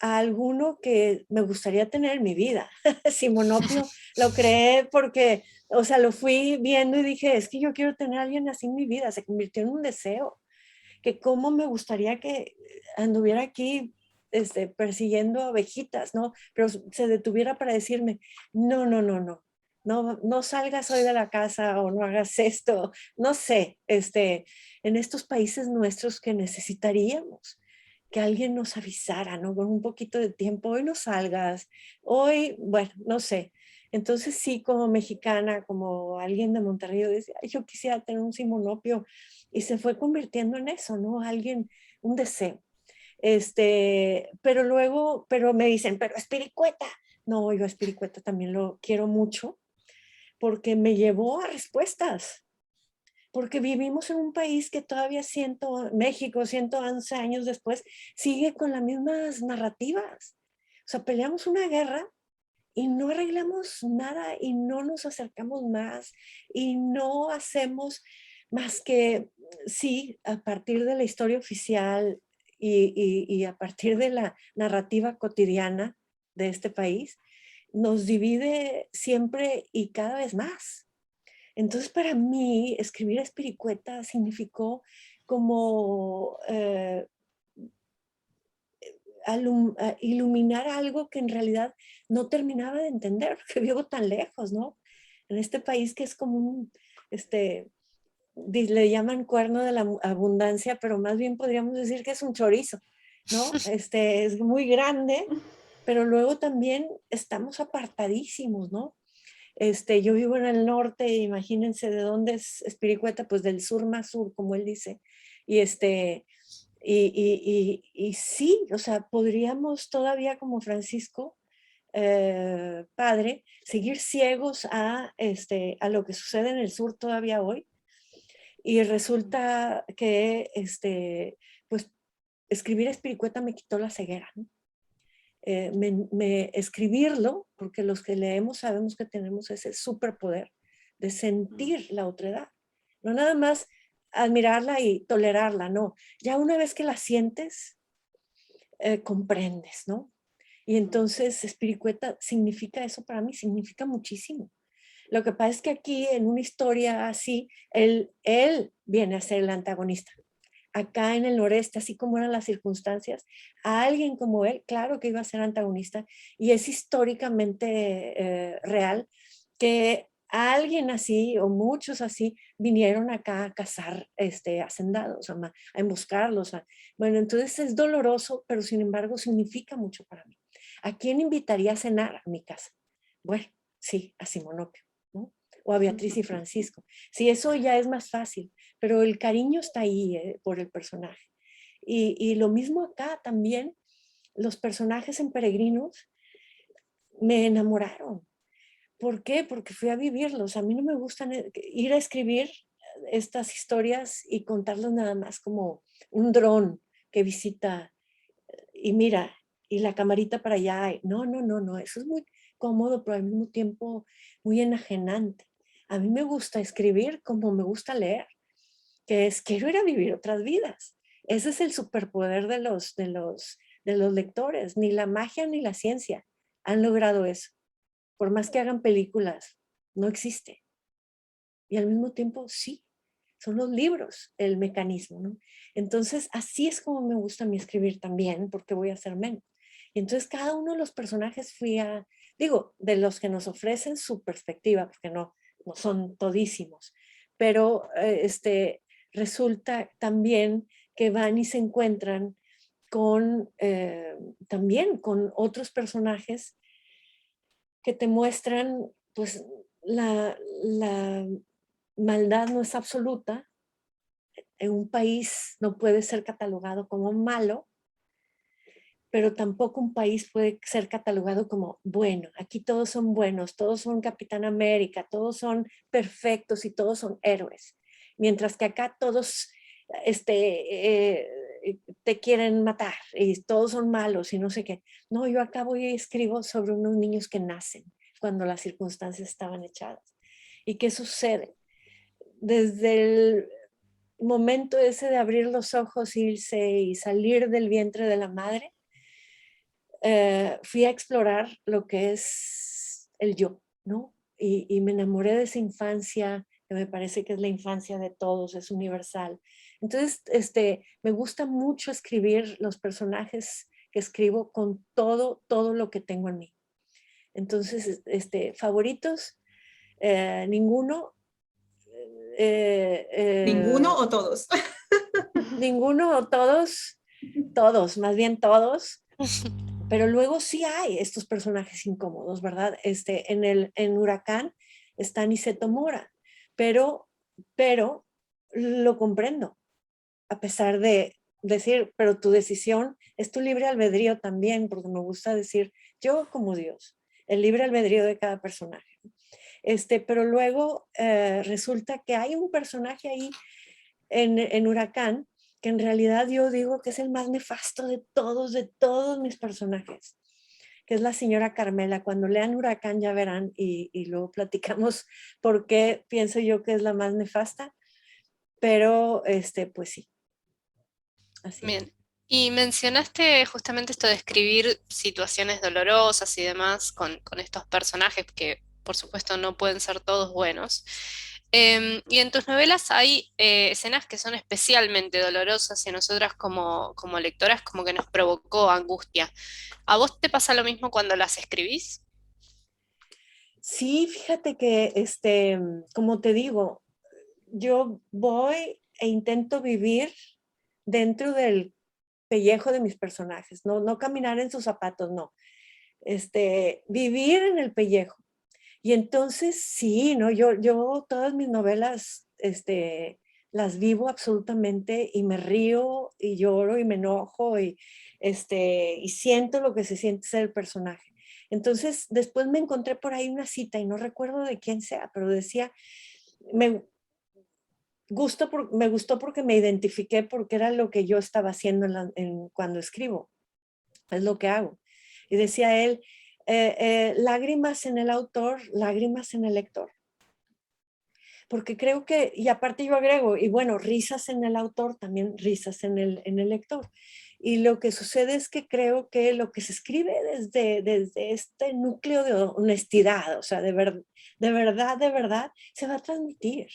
a alguno que me gustaría tener en mi vida. Simonopio lo creé porque, o sea, lo fui viendo y dije, es que yo quiero tener a alguien así en mi vida. Se convirtió en un deseo, que cómo me gustaría que anduviera aquí persiguiendo abejitas, ¿no? Pero se detuviera para decirme, no, no, no, no. No, no salgas hoy de la casa o no hagas esto, no sé, en estos países nuestros que necesitaríamos que alguien nos avisara, ¿no? Con un poquito de tiempo, hoy no salgas, hoy, bueno, no sé. Entonces sí, como mexicana, como alguien de Monterrey, yo decía, "Ay, yo quisiera tener un simonopio", y se fue convirtiendo en eso, ¿no? Alguien, un deseo. Pero luego, pero me dicen, pero Espiricueta. No, yo a Espiricueta también lo quiero mucho porque me llevó a respuestas. Porque vivimos en un país que todavía México, 111 años después, sigue con las mismas narrativas. O sea, peleamos una guerra y no arreglamos nada y no nos acercamos más y no hacemos más que, sí, a partir de la historia oficial y a partir de la narrativa cotidiana de este país, nos divide siempre y cada vez más. Entonces, para mí, escribir Espiricueta significó como iluminar algo que en realidad no terminaba de entender, porque vivo tan lejos, ¿no? En este país que es como le llaman cuerno de la abundancia, pero más bien podríamos decir que es un chorizo, ¿no? Es muy grande, pero luego también estamos apartadísimos, ¿no? Yo vivo en el norte, imagínense de dónde es Espiricueta, pues del sur más sur, como él dice. Y y sí, o sea, podríamos todavía como Francisco, padre, seguir ciegos a lo que sucede en el sur todavía hoy. Y resulta que, pues, escribir Espiricueta me quitó la ceguera, ¿no? Escribirlo, porque los que leemos sabemos que tenemos ese superpoder de sentir la otredad, no nada más admirarla y tolerarla, no, ya una vez que la sientes, comprendes, ¿no? Y entonces Espiricueta significa eso para mí, significa muchísimo. Lo que pasa es que aquí en una historia así, él viene a ser el antagonista. Acá en el noreste, así como eran las circunstancias, a alguien como él, claro que iba a ser antagonista, y es históricamente real que a alguien así o muchos así vinieron acá a cazar hacendados, a emboscarlos. Bueno, entonces es doloroso, pero sin embargo significa mucho para mí. ¿A quién invitaría a cenar a mi casa? Bueno, sí, a Simonopio, ¿no? O a Beatriz y Francisco. Sí, eso ya es más fácil, pero el cariño está ahí por el personaje. Y lo mismo acá también, los personajes en Peregrinos me enamoraron. ¿Por qué? Porque fui a vivirlos. A mí no me gusta ir a escribir estas historias y contarlos nada más como un dron que visita y mira, y la camarita para allá. No, no, no, no. Eso es muy cómodo, pero al mismo tiempo muy enajenante. A mí me gusta escribir como me gusta leer, que es quiero ir a vivir otras vidas. Ese es el superpoder de los lectores. Ni la magia ni la ciencia han logrado eso. Por más que hagan películas, no existe. Y al mismo tiempo, sí, son los libros el mecanismo, ¿no? Entonces, así es como me gusta a mí escribir también, porque voy a hacer menos. Y entonces cada uno de los personajes digo, de los que nos ofrecen su perspectiva, porque no son todísimos, pero resulta también que van y se encuentran también con otros personajes que te muestran, pues, la maldad no es absoluta. En un país no puede ser catalogado como malo, pero tampoco un país puede ser catalogado como bueno. Aquí todos son buenos, todos son Capitán América, todos son perfectos y todos son héroes. Mientras que acá todos te quieren matar y todos son malos y no sé qué. No, yo acá voy y escribo sobre unos niños que nacen cuando las circunstancias estaban echadas. ¿Y qué sucede? Desde el momento ese de abrir los ojos, irse y salir del vientre de la madre, fui a explorar lo que es el yo, ¿no? Y me enamoré de esa infancia, que me parece que es la infancia de todos, es universal. Entonces, me gusta mucho escribir los personajes que escribo con todo lo que tengo en mí. Entonces, favoritos, ninguno. ¿Ninguno o todos? Ninguno o todos, más bien todos. Pero luego sí hay estos personajes incómodos, ¿verdad? En Huracán está Niceto Mora, pero lo comprendo, a pesar de decir, pero tu decisión es tu libre albedrío también, porque me gusta decir, yo como Dios, el libre albedrío de cada personaje. Pero luego resulta que hay un personaje ahí en Huracán que en realidad yo digo que es el más nefasto de todos mis personajes, que es la señora Carmela. Cuando lean Huracán ya verán y luego platicamos por qué pienso yo que es la más nefasta, pero pues sí, así. Bien. Y mencionaste justamente esto de escribir situaciones dolorosas y demás con estos personajes que por supuesto no pueden ser todos buenos. Y en tus novelas hay escenas que son especialmente dolorosas y a nosotras como lectoras como que nos provocó angustia. ¿A vos te pasa lo mismo cuando las escribís? Sí, fíjate que, como te digo, yo voy e intento vivir dentro del pellejo de mis personajes, no caminar en sus zapatos, no. Vivir en el pellejo. Y entonces sí, ¿no? Yo todas mis novelas, las vivo absolutamente y me río y lloro y me enojo y siento lo que se siente ser el personaje. Entonces, después me encontré por ahí una cita y no recuerdo de quién sea, pero decía, me me gustó porque me identifiqué porque era lo que yo estaba haciendo cuando escribo, es lo que hago. Y decía él, lágrimas en el autor, lágrimas en el lector. Porque creo que, y aparte yo agrego, y bueno, risas en el autor, también risas en el lector. Y lo que sucede es que creo que lo que se escribe desde este núcleo de honestidad, o sea, de verdad, se va a transmitir.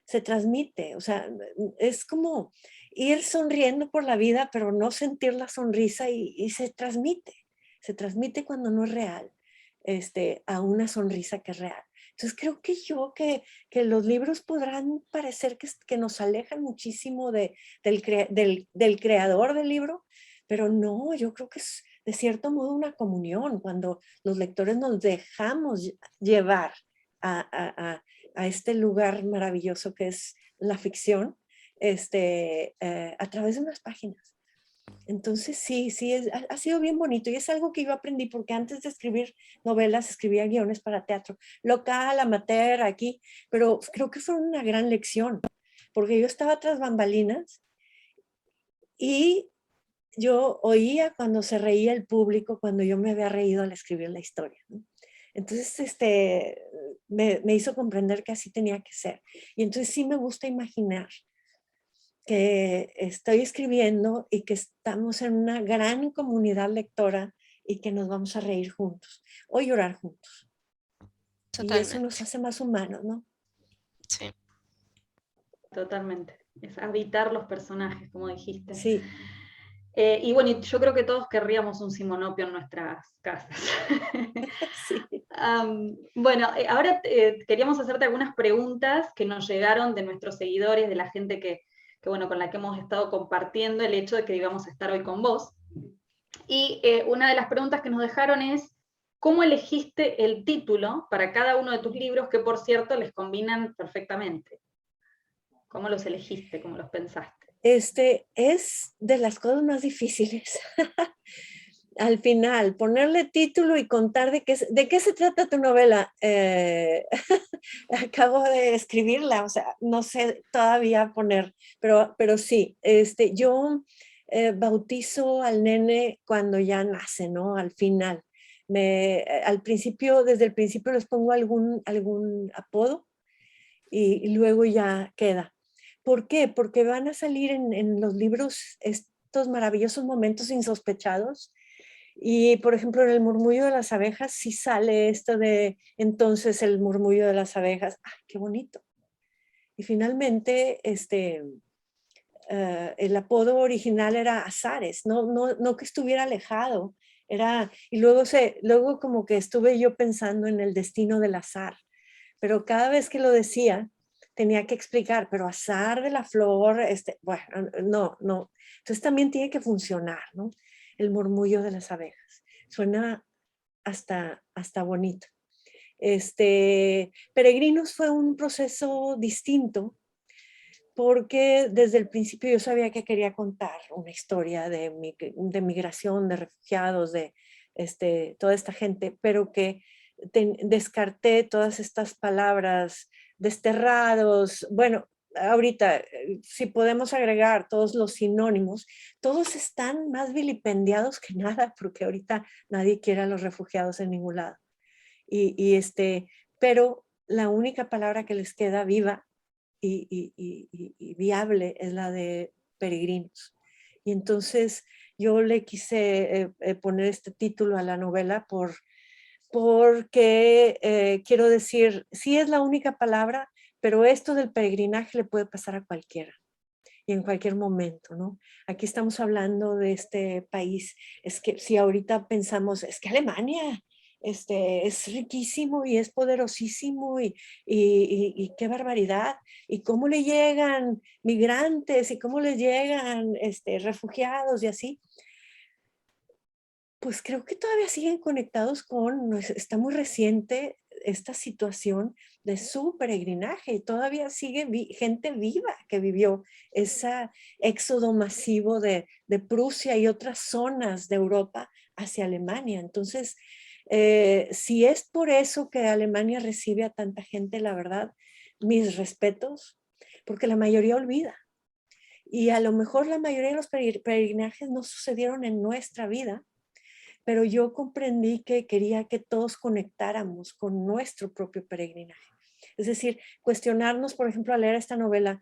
Se transmite, o sea, es como ir sonriendo por la vida, pero no sentir la sonrisa y se transmite cuando no es real, a una sonrisa que es real. Entonces creo que los libros podrán parecer que nos alejan muchísimo del creador del libro, pero no, yo creo que es de cierto modo una comunión cuando los lectores nos dejamos llevar a este lugar maravilloso que es la ficción, a través de unas páginas. Entonces sí, ha sido bien bonito y es algo que yo aprendí porque antes de escribir novelas escribía guiones para teatro, local, amateur, aquí, pero creo que fue una gran lección porque yo estaba tras bambalinas y yo oía cuando se reía el público, cuando yo me había reído al escribir la historia, ¿no? Entonces, me hizo comprender que así tenía que ser. Y entonces sí me gusta imaginar que estoy escribiendo y que estamos en una gran comunidad lectora y que nos vamos a reír juntos o llorar juntos. Y eso nos Totalmente. hace más humanos, ¿no? Sí. Totalmente. Es habitar los personajes, como dijiste. Sí. Y bueno, yo creo que todos querríamos un Simonopio en nuestras casas. Sí. Bueno, ahora queríamos hacerte algunas preguntas que nos llegaron de nuestros seguidores, de la gente bueno, con la que hemos estado compartiendo el hecho de que íbamos a estar hoy con vos. Y una de las preguntas que nos dejaron es, ¿cómo elegiste el título para cada uno de tus libros, que por cierto les combinan perfectamente? ¿Cómo los elegiste? ¿Cómo los pensaste? Es de las cosas más difíciles. Al final, ponerle título y contar de qué se trata tu novela. Acabo de escribirla, o sea, no sé todavía poner, pero sí, yo bautizo al nene cuando ya nace, ¿no? Al final. Al principio, desde el principio les pongo algún apodo y luego ya queda. ¿Por qué? Porque van a salir en los libros estos maravillosos momentos insospechados. Y, por ejemplo, en El murmullo de las abejas sí sale esto de entonces el murmullo de las abejas. ¡Ay, qué bonito! Y finalmente, el apodo original era Azares, no que estuviera alejado. Y luego como que estuve yo pensando en el destino del azar. Pero cada vez que lo decía, tenía que explicar, pero azar de la flor, bueno, no. Entonces también tiene que funcionar, ¿no? El murmullo de las abejas. Suena hasta bonito. Peregrinos fue un proceso distinto porque desde el principio yo sabía que quería contar una historia de migración, de refugiados, de toda esta gente, pero que descarté todas estas palabras, desterrados, bueno, ahorita, si podemos agregar todos los sinónimos, todos están más vilipendiados que nada, porque ahorita nadie quiere a los refugiados en ningún lado. Pero la única palabra que les queda viva y viable es la de peregrinos. Y entonces yo le quise poner este título a la novela porque quiero decir, sí es la única palabra, pero esto del peregrinaje le puede pasar a cualquiera y en cualquier momento, ¿no? Aquí estamos hablando de este país, es que si ahorita pensamos, es que Alemania es riquísimo y es poderosísimo y qué barbaridad, y cómo le llegan migrantes y cómo le llegan refugiados y así. Pues creo que todavía siguen conectados está muy reciente esta situación de su peregrinaje y todavía sigue gente viva que vivió ese éxodo masivo de Prusia y otras zonas de Europa hacia Alemania. Entonces, si es por eso que Alemania recibe a tanta gente, la verdad, mis respetos, porque la mayoría olvida. Y a lo mejor la mayoría de los peregrinajes no sucedieron en nuestra vida, pero yo comprendí que quería que todos conectáramos con nuestro propio peregrinaje. Es decir, cuestionarnos, por ejemplo, al leer esta novela,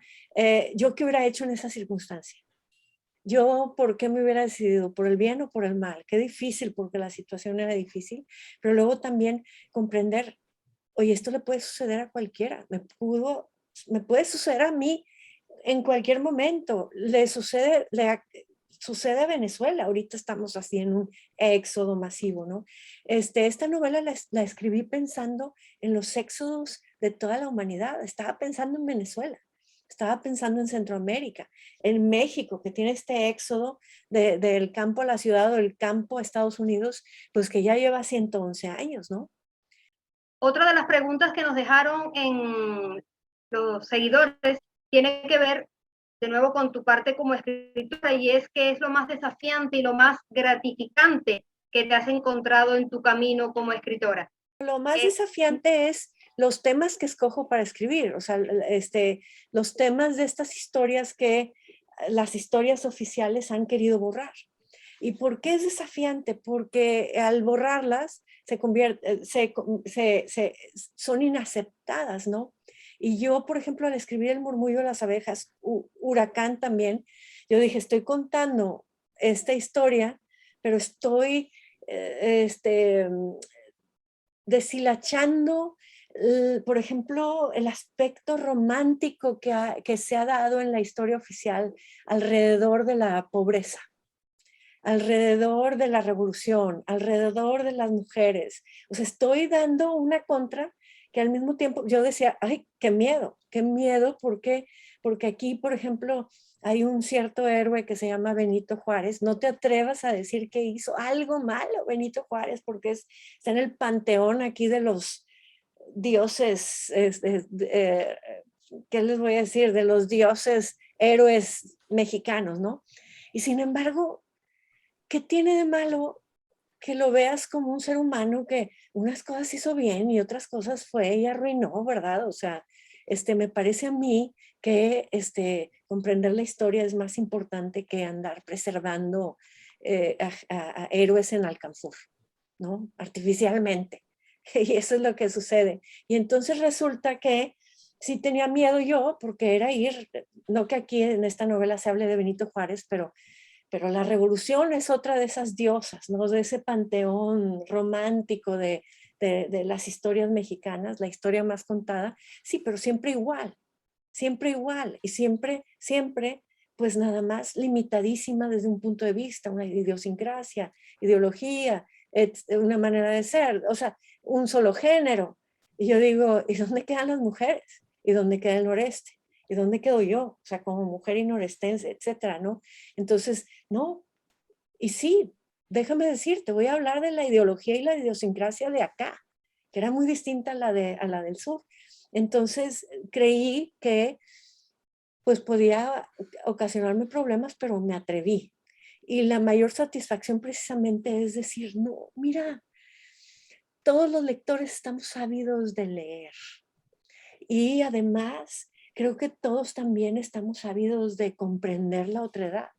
¿yo qué hubiera hecho en esa circunstancia? ¿Yo por qué me hubiera decidido? ¿Por el bien o por el mal? Qué difícil, porque la situación era difícil, pero luego también comprender, oye, esto le puede suceder a cualquiera, me puede suceder a mí en cualquier momento, sucede a Venezuela, ahorita estamos así en un éxodo masivo, ¿no? Esta novela la escribí pensando en los éxodos de toda la humanidad, estaba pensando en Venezuela, estaba pensando en Centroamérica, en México, que tiene este éxodo del campo a la ciudad o del campo a Estados Unidos, pues que ya lleva 111 años, ¿no? Otra de las preguntas que nos dejaron en los seguidores tiene que ver de nuevo con tu parte como escritora, y es qué es lo más desafiante y lo más gratificante que te has encontrado en tu camino como escritora. Lo más desafiante es los temas que escojo para escribir, o sea, los temas de estas historias que las historias oficiales han querido borrar. ¿Y por qué es desafiante? Porque al borrarlas son inaceptadas, ¿no? Y yo, por ejemplo, al escribir El murmullo de las abejas, Huracán también, yo dije, estoy contando esta historia, pero estoy deshilachando, por ejemplo, el aspecto romántico que se ha dado en la historia oficial alrededor de la pobreza, alrededor de la revolución, alrededor de las mujeres. O sea, estoy dando una contra que al mismo tiempo yo decía, ay, qué miedo, porque aquí, por ejemplo, hay un cierto héroe que se llama Benito Juárez. No te atrevas a decir que hizo algo malo Benito Juárez, porque está en el panteón aquí de los dioses, ¿qué les voy a decir? De los dioses héroes mexicanos, ¿no? Y sin embargo, ¿qué tiene de malo que lo veas como un ser humano que unas cosas hizo bien y otras cosas fue y arruinó, ¿verdad? O sea, me parece a mí que comprender la historia es más importante que andar preservando a héroes en alcanfor, ¿no? Artificialmente. Y eso es lo que sucede. Y entonces resulta que sí tenía miedo yo, porque era ir, no que aquí en esta novela se hable de Benito Juárez, pero la revolución es otra de esas diosas, ¿no? De ese panteón romántico de las historias mexicanas, la historia más contada. Sí, pero siempre igual y siempre, pues nada más limitadísima desde un punto de vista, una idiosincrasia, ideología, una manera de ser, o sea, un solo género. Y yo digo, ¿y dónde quedan las mujeres? ¿Y dónde queda el noreste? ¿Y dónde quedo yo? O sea, como mujer y norestense, etcétera, ¿no? Entonces, no. Y sí, déjame decirte, voy a hablar de la ideología y la idiosincrasia de acá, que era muy distinta a la del sur. Entonces, creí que pues podía ocasionarme problemas, pero me atreví. Y la mayor satisfacción precisamente es decir, no, mira, todos los lectores estamos ávidos de leer. Y además, creo que todos también estamos ávidos de comprender la otredad.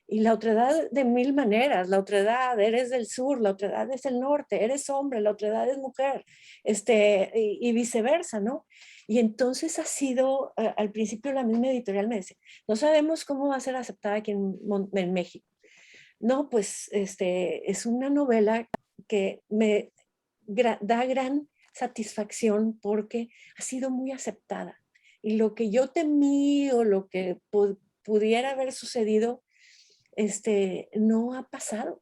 Y la otredad de mil maneras, la otredad, eres del sur, la otredad es del norte, eres hombre, la otredad es mujer, y viceversa, ¿no? Y entonces ha sido, al principio la misma editorial me dice, no sabemos cómo va a ser aceptada aquí en México. No, pues es una novela que me da gran satisfacción porque ha sido muy aceptada. Y lo que yo temí o lo que pudiera haber sucedido, no ha pasado,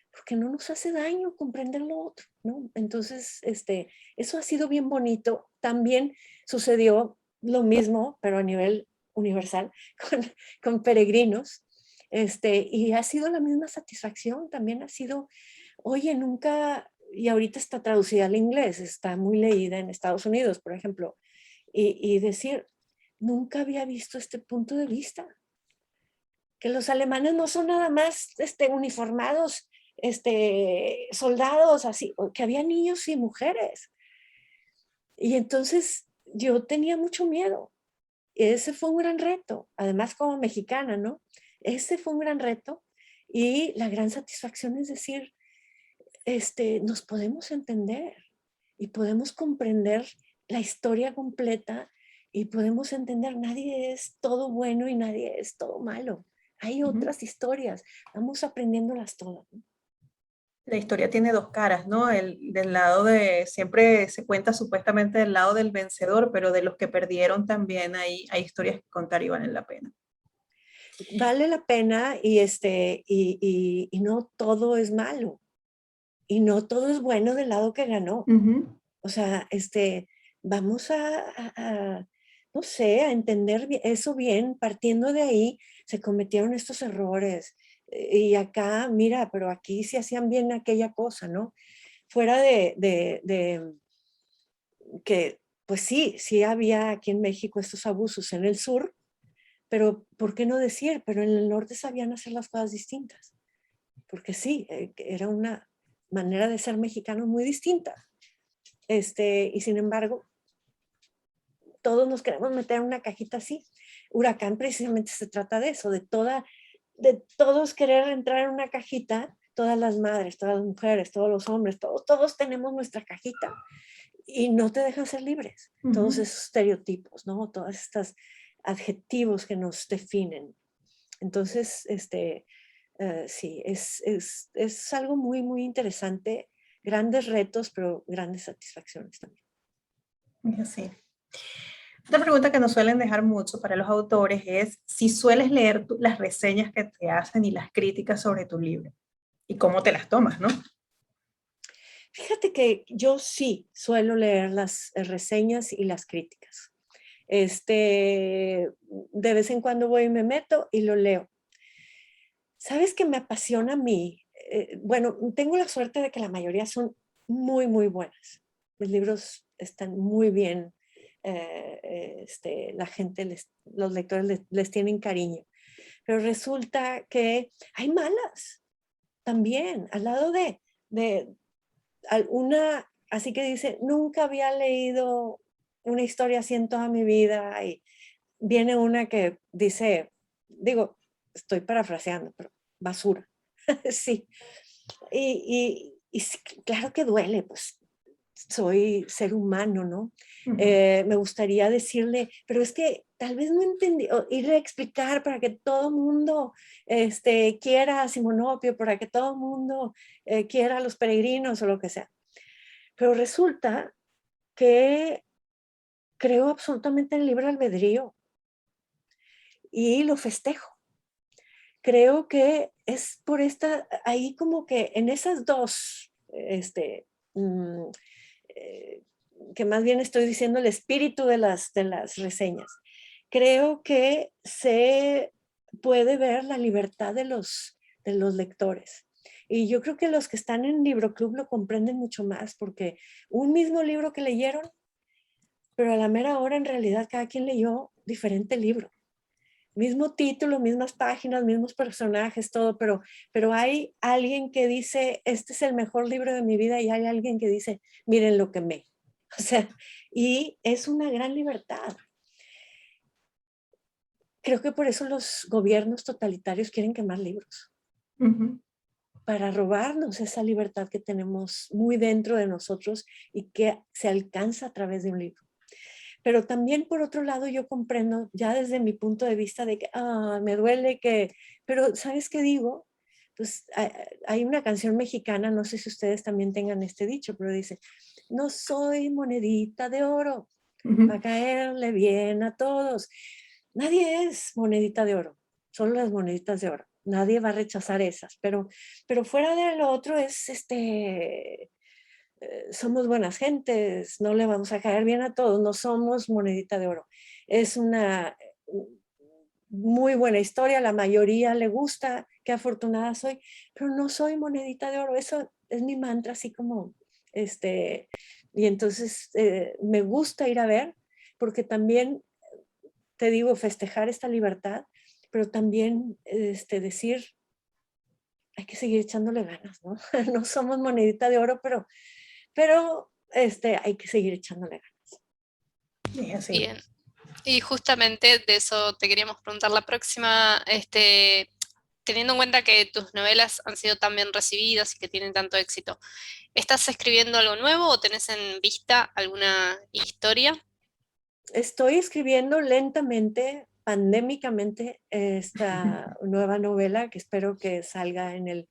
porque no nos hace daño comprender lo otro, ¿no? Entonces, eso ha sido bien bonito. También sucedió lo mismo, pero a nivel universal, con Peregrinos, y ha sido la misma satisfacción. También ha sido, oye, nunca, y ahorita está traducida al inglés, está muy leída en Estados Unidos, por ejemplo, y decir, nunca había visto este punto de vista, que los alemanes no son nada más uniformados, soldados, así, que había niños y mujeres. Y entonces yo tenía mucho miedo. Ese fue un gran reto, además como mexicana, ¿no? Ese fue un gran reto y la gran satisfacción es decir, nos podemos entender y podemos comprender la historia completa y podemos entender, nadie es todo bueno y nadie es todo malo. Hay otras historias, vamos aprendiéndolas todas, ¿no? La historia tiene dos caras, ¿no? Del lado siempre se cuenta supuestamente del lado del vencedor, pero de los que perdieron también hay historias que contar y valen la pena. Vale la pena y no todo es malo. Y no todo es bueno del lado que ganó. O sea, vamos no sé, a entender eso bien. Partiendo de ahí, se cometieron estos errores. Y acá, mira, pero aquí se hacían bien aquella cosa, ¿no? Fuera de que, pues sí había aquí en México estos abusos en el sur, pero ¿por qué no decir? Pero en el norte sabían hacer las cosas distintas. Porque sí, era una manera de ser mexicano muy distinta. Y sin embargo, todos nos queremos meter en una cajita así. Huracán precisamente se trata de eso, de todos querer entrar en una cajita, todas las madres, todas las mujeres, todos los hombres, todos tenemos nuestra cajita. y no te dejan ser libres. Todos Ujú. esos estereotipos, ¿no? Todos estos adjetivos que nos definen. Entonces, sí, es algo muy, muy interesante. Grandes retos, pero grandes satisfacciones también. Es así. Otra pregunta que nos suelen dejar mucho para los autores es si sueles leer las reseñas que te hacen y las críticas sobre tu libro y cómo te las tomas, ¿no? Fíjate que yo sí suelo leer las reseñas y las críticas. De vez en cuando voy y me meto y lo leo. ¿Sabes qué me apasiona a mí? Bueno, tengo la suerte de que la mayoría son muy, muy buenas. Mis libros están muy bien. La gente, los lectores les tienen cariño. Pero resulta que hay malas también, al lado de una, así que dice, nunca había leído una historia así en toda mi vida, y viene una que dice, digo, estoy parafraseando, pero basura. Sí, y sí, claro que duele, pues soy ser humano, ¿no? Ujú. Me gustaría decirle, pero es que tal vez no entendí, o irle a explicar para que todo mundo quiera a Simonopio, para que todo mundo quiera a los peregrinos o lo que sea. Pero resulta que creo absolutamente en el libre albedrío y lo festejo. Creo que es por ahí como que en esas dos, mm, eh, que más bien estoy diciendo el espíritu de las reseñas, creo que se puede ver la libertad de los lectores. Y yo creo que los que están en Libro Club lo comprenden mucho más, porque un mismo libro que leyeron, pero a la mera hora en realidad cada quien leyó diferente libro. Mismo título, mismas páginas, mismos personajes, todo, pero hay alguien que dice, este es el mejor libro de mi vida, y hay alguien que dice, miren lo que me. O sea, y es una gran libertad. Creo que por eso los gobiernos totalitarios quieren quemar libros, Ujú. para robarnos esa libertad que tenemos muy dentro de nosotros y que se alcanza a través de un libro. Pero también, por otro lado, yo comprendo ya desde mi punto de vista de que me duele que, pero ¿sabes qué digo? Pues hay una canción mexicana, no sé si ustedes también tengan este dicho, pero dice, no soy monedita de oro Ujú. para caerle bien a todos. Nadie es monedita de oro, solo las moneditas de oro. Nadie va a rechazar esas, pero fuera de lo otro es somos buenas gentes, no le vamos a caer bien a todos, no somos monedita de oro. Es una muy buena historia, la mayoría le gusta, qué afortunada soy, pero no soy monedita de oro. Eso es mi mantra, así como, y entonces me gusta ir a ver, porque también, te digo, festejar esta libertad, pero también decir, hay que seguir echándole ganas, ¿no? No somos monedita de oro, pero hay que seguir echándole ganas. Sí, así. Bien. Y justamente de eso te queríamos preguntar la próxima, teniendo en cuenta que tus novelas han sido tan bien recibidas y que tienen tanto éxito, ¿estás escribiendo algo nuevo o tenés en vista alguna historia? Estoy escribiendo lentamente, pandémicamente, esta nueva novela que espero que salga en el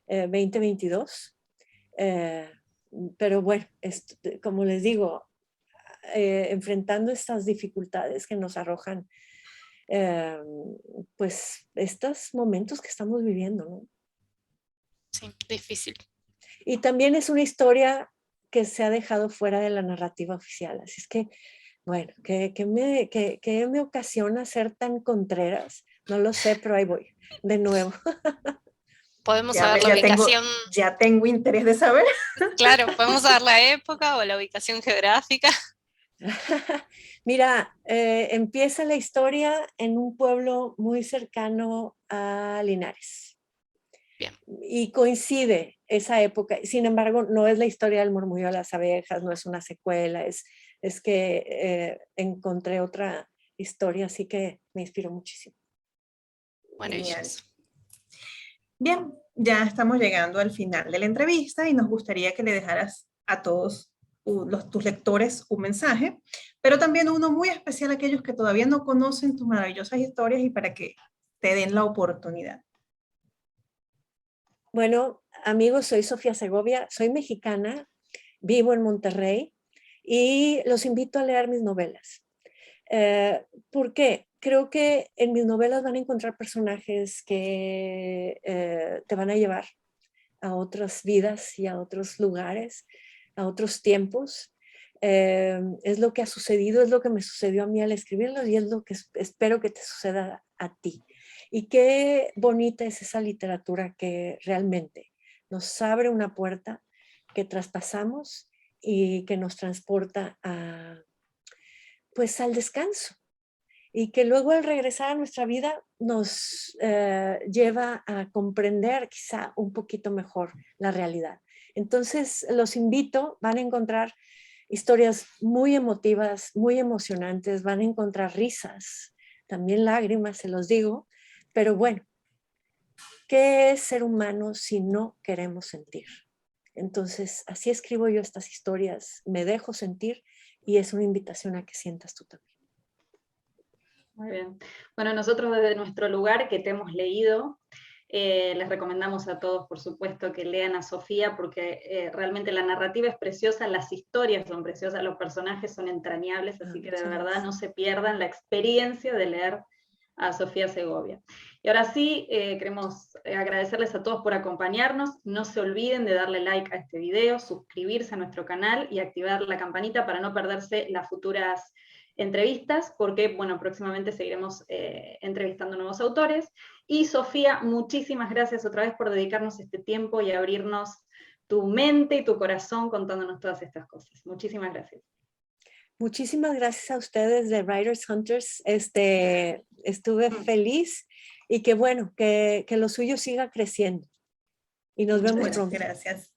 2022. Eh, pero bueno, como les digo, enfrentando estas dificultades que nos arrojan, eh, pues estos momentos que estamos viviendo, ¿no? Sí, difícil. Y también es una historia que se ha dejado fuera de la narrativa oficial. Así es que, bueno, ¿qué me ocasiona ser tan contreras? No lo sé, pero ahí voy, de nuevo. Podemos Ya, saber la ubicación, ya tengo interés de saber. claro, podemos saber la época o la ubicación geográfica. Mira, empieza la historia en un pueblo muy cercano a Linares. Bien. Y coincide esa época. Sin embargo, no es la historia del murmullo de las abejas, no es una secuela, es que encontré otra historia, así que me inspiró muchísimo. Genial. Maravilloso. Bien, ya estamos llegando al final de la entrevista y nos gustaría que le dejaras a todos tus lectores un mensaje, pero también uno muy especial a aquellos que todavía no conocen tus maravillosas historias y para que te den la oportunidad. Bueno, amigos, soy Sofía Segovia, soy mexicana, vivo en Monterrey y los invito a leer mis novelas. ¿Por qué? Creo que en mis novelas van a encontrar personajes que te van a llevar a otras vidas y a otros lugares, a otros tiempos. Es lo que ha sucedido, es lo que me sucedió a mí al escribirlos y es lo que espero que te suceda a ti. Y qué bonita es esa literatura que realmente nos abre una puerta que traspasamos y que nos transporta pues al descanso. Y que luego al regresar a nuestra vida nos lleva a comprender quizá un poquito mejor la realidad. Entonces los invito, van a encontrar historias muy emotivas, muy emocionantes, van a encontrar risas, también lágrimas, se los digo, pero bueno, ¿qué es ser humano si no queremos sentir? Entonces así escribo yo estas historias, me dejo sentir y es una invitación a que sientas tú también. Muy bien. Bueno, nosotros desde nuestro lugar que te hemos leído, les recomendamos a todos, por supuesto, que lean a Sofía, porque realmente la narrativa es preciosa, las historias son preciosas, los personajes son entrañables, así que de verdad no se pierdan la experiencia de leer a Sofía Segovia. Y ahora sí, queremos agradecerles a todos por acompañarnos. No se olviden de darle like a este video, suscribirse a nuestro canal y activar la campanita para no perderse las futuras entrevistas, porque, bueno, próximamente seguiremos entrevistando nuevos autores. Y Sofía, muchísimas gracias otra vez por dedicarnos este tiempo y abrirnos tu mente y tu corazón contándonos todas estas cosas. Muchísimas gracias. Muchísimas gracias a ustedes de Writers Hunters. Estuve feliz y que bueno, que lo suyo siga creciendo. Y nos vemos pronto. Gracias.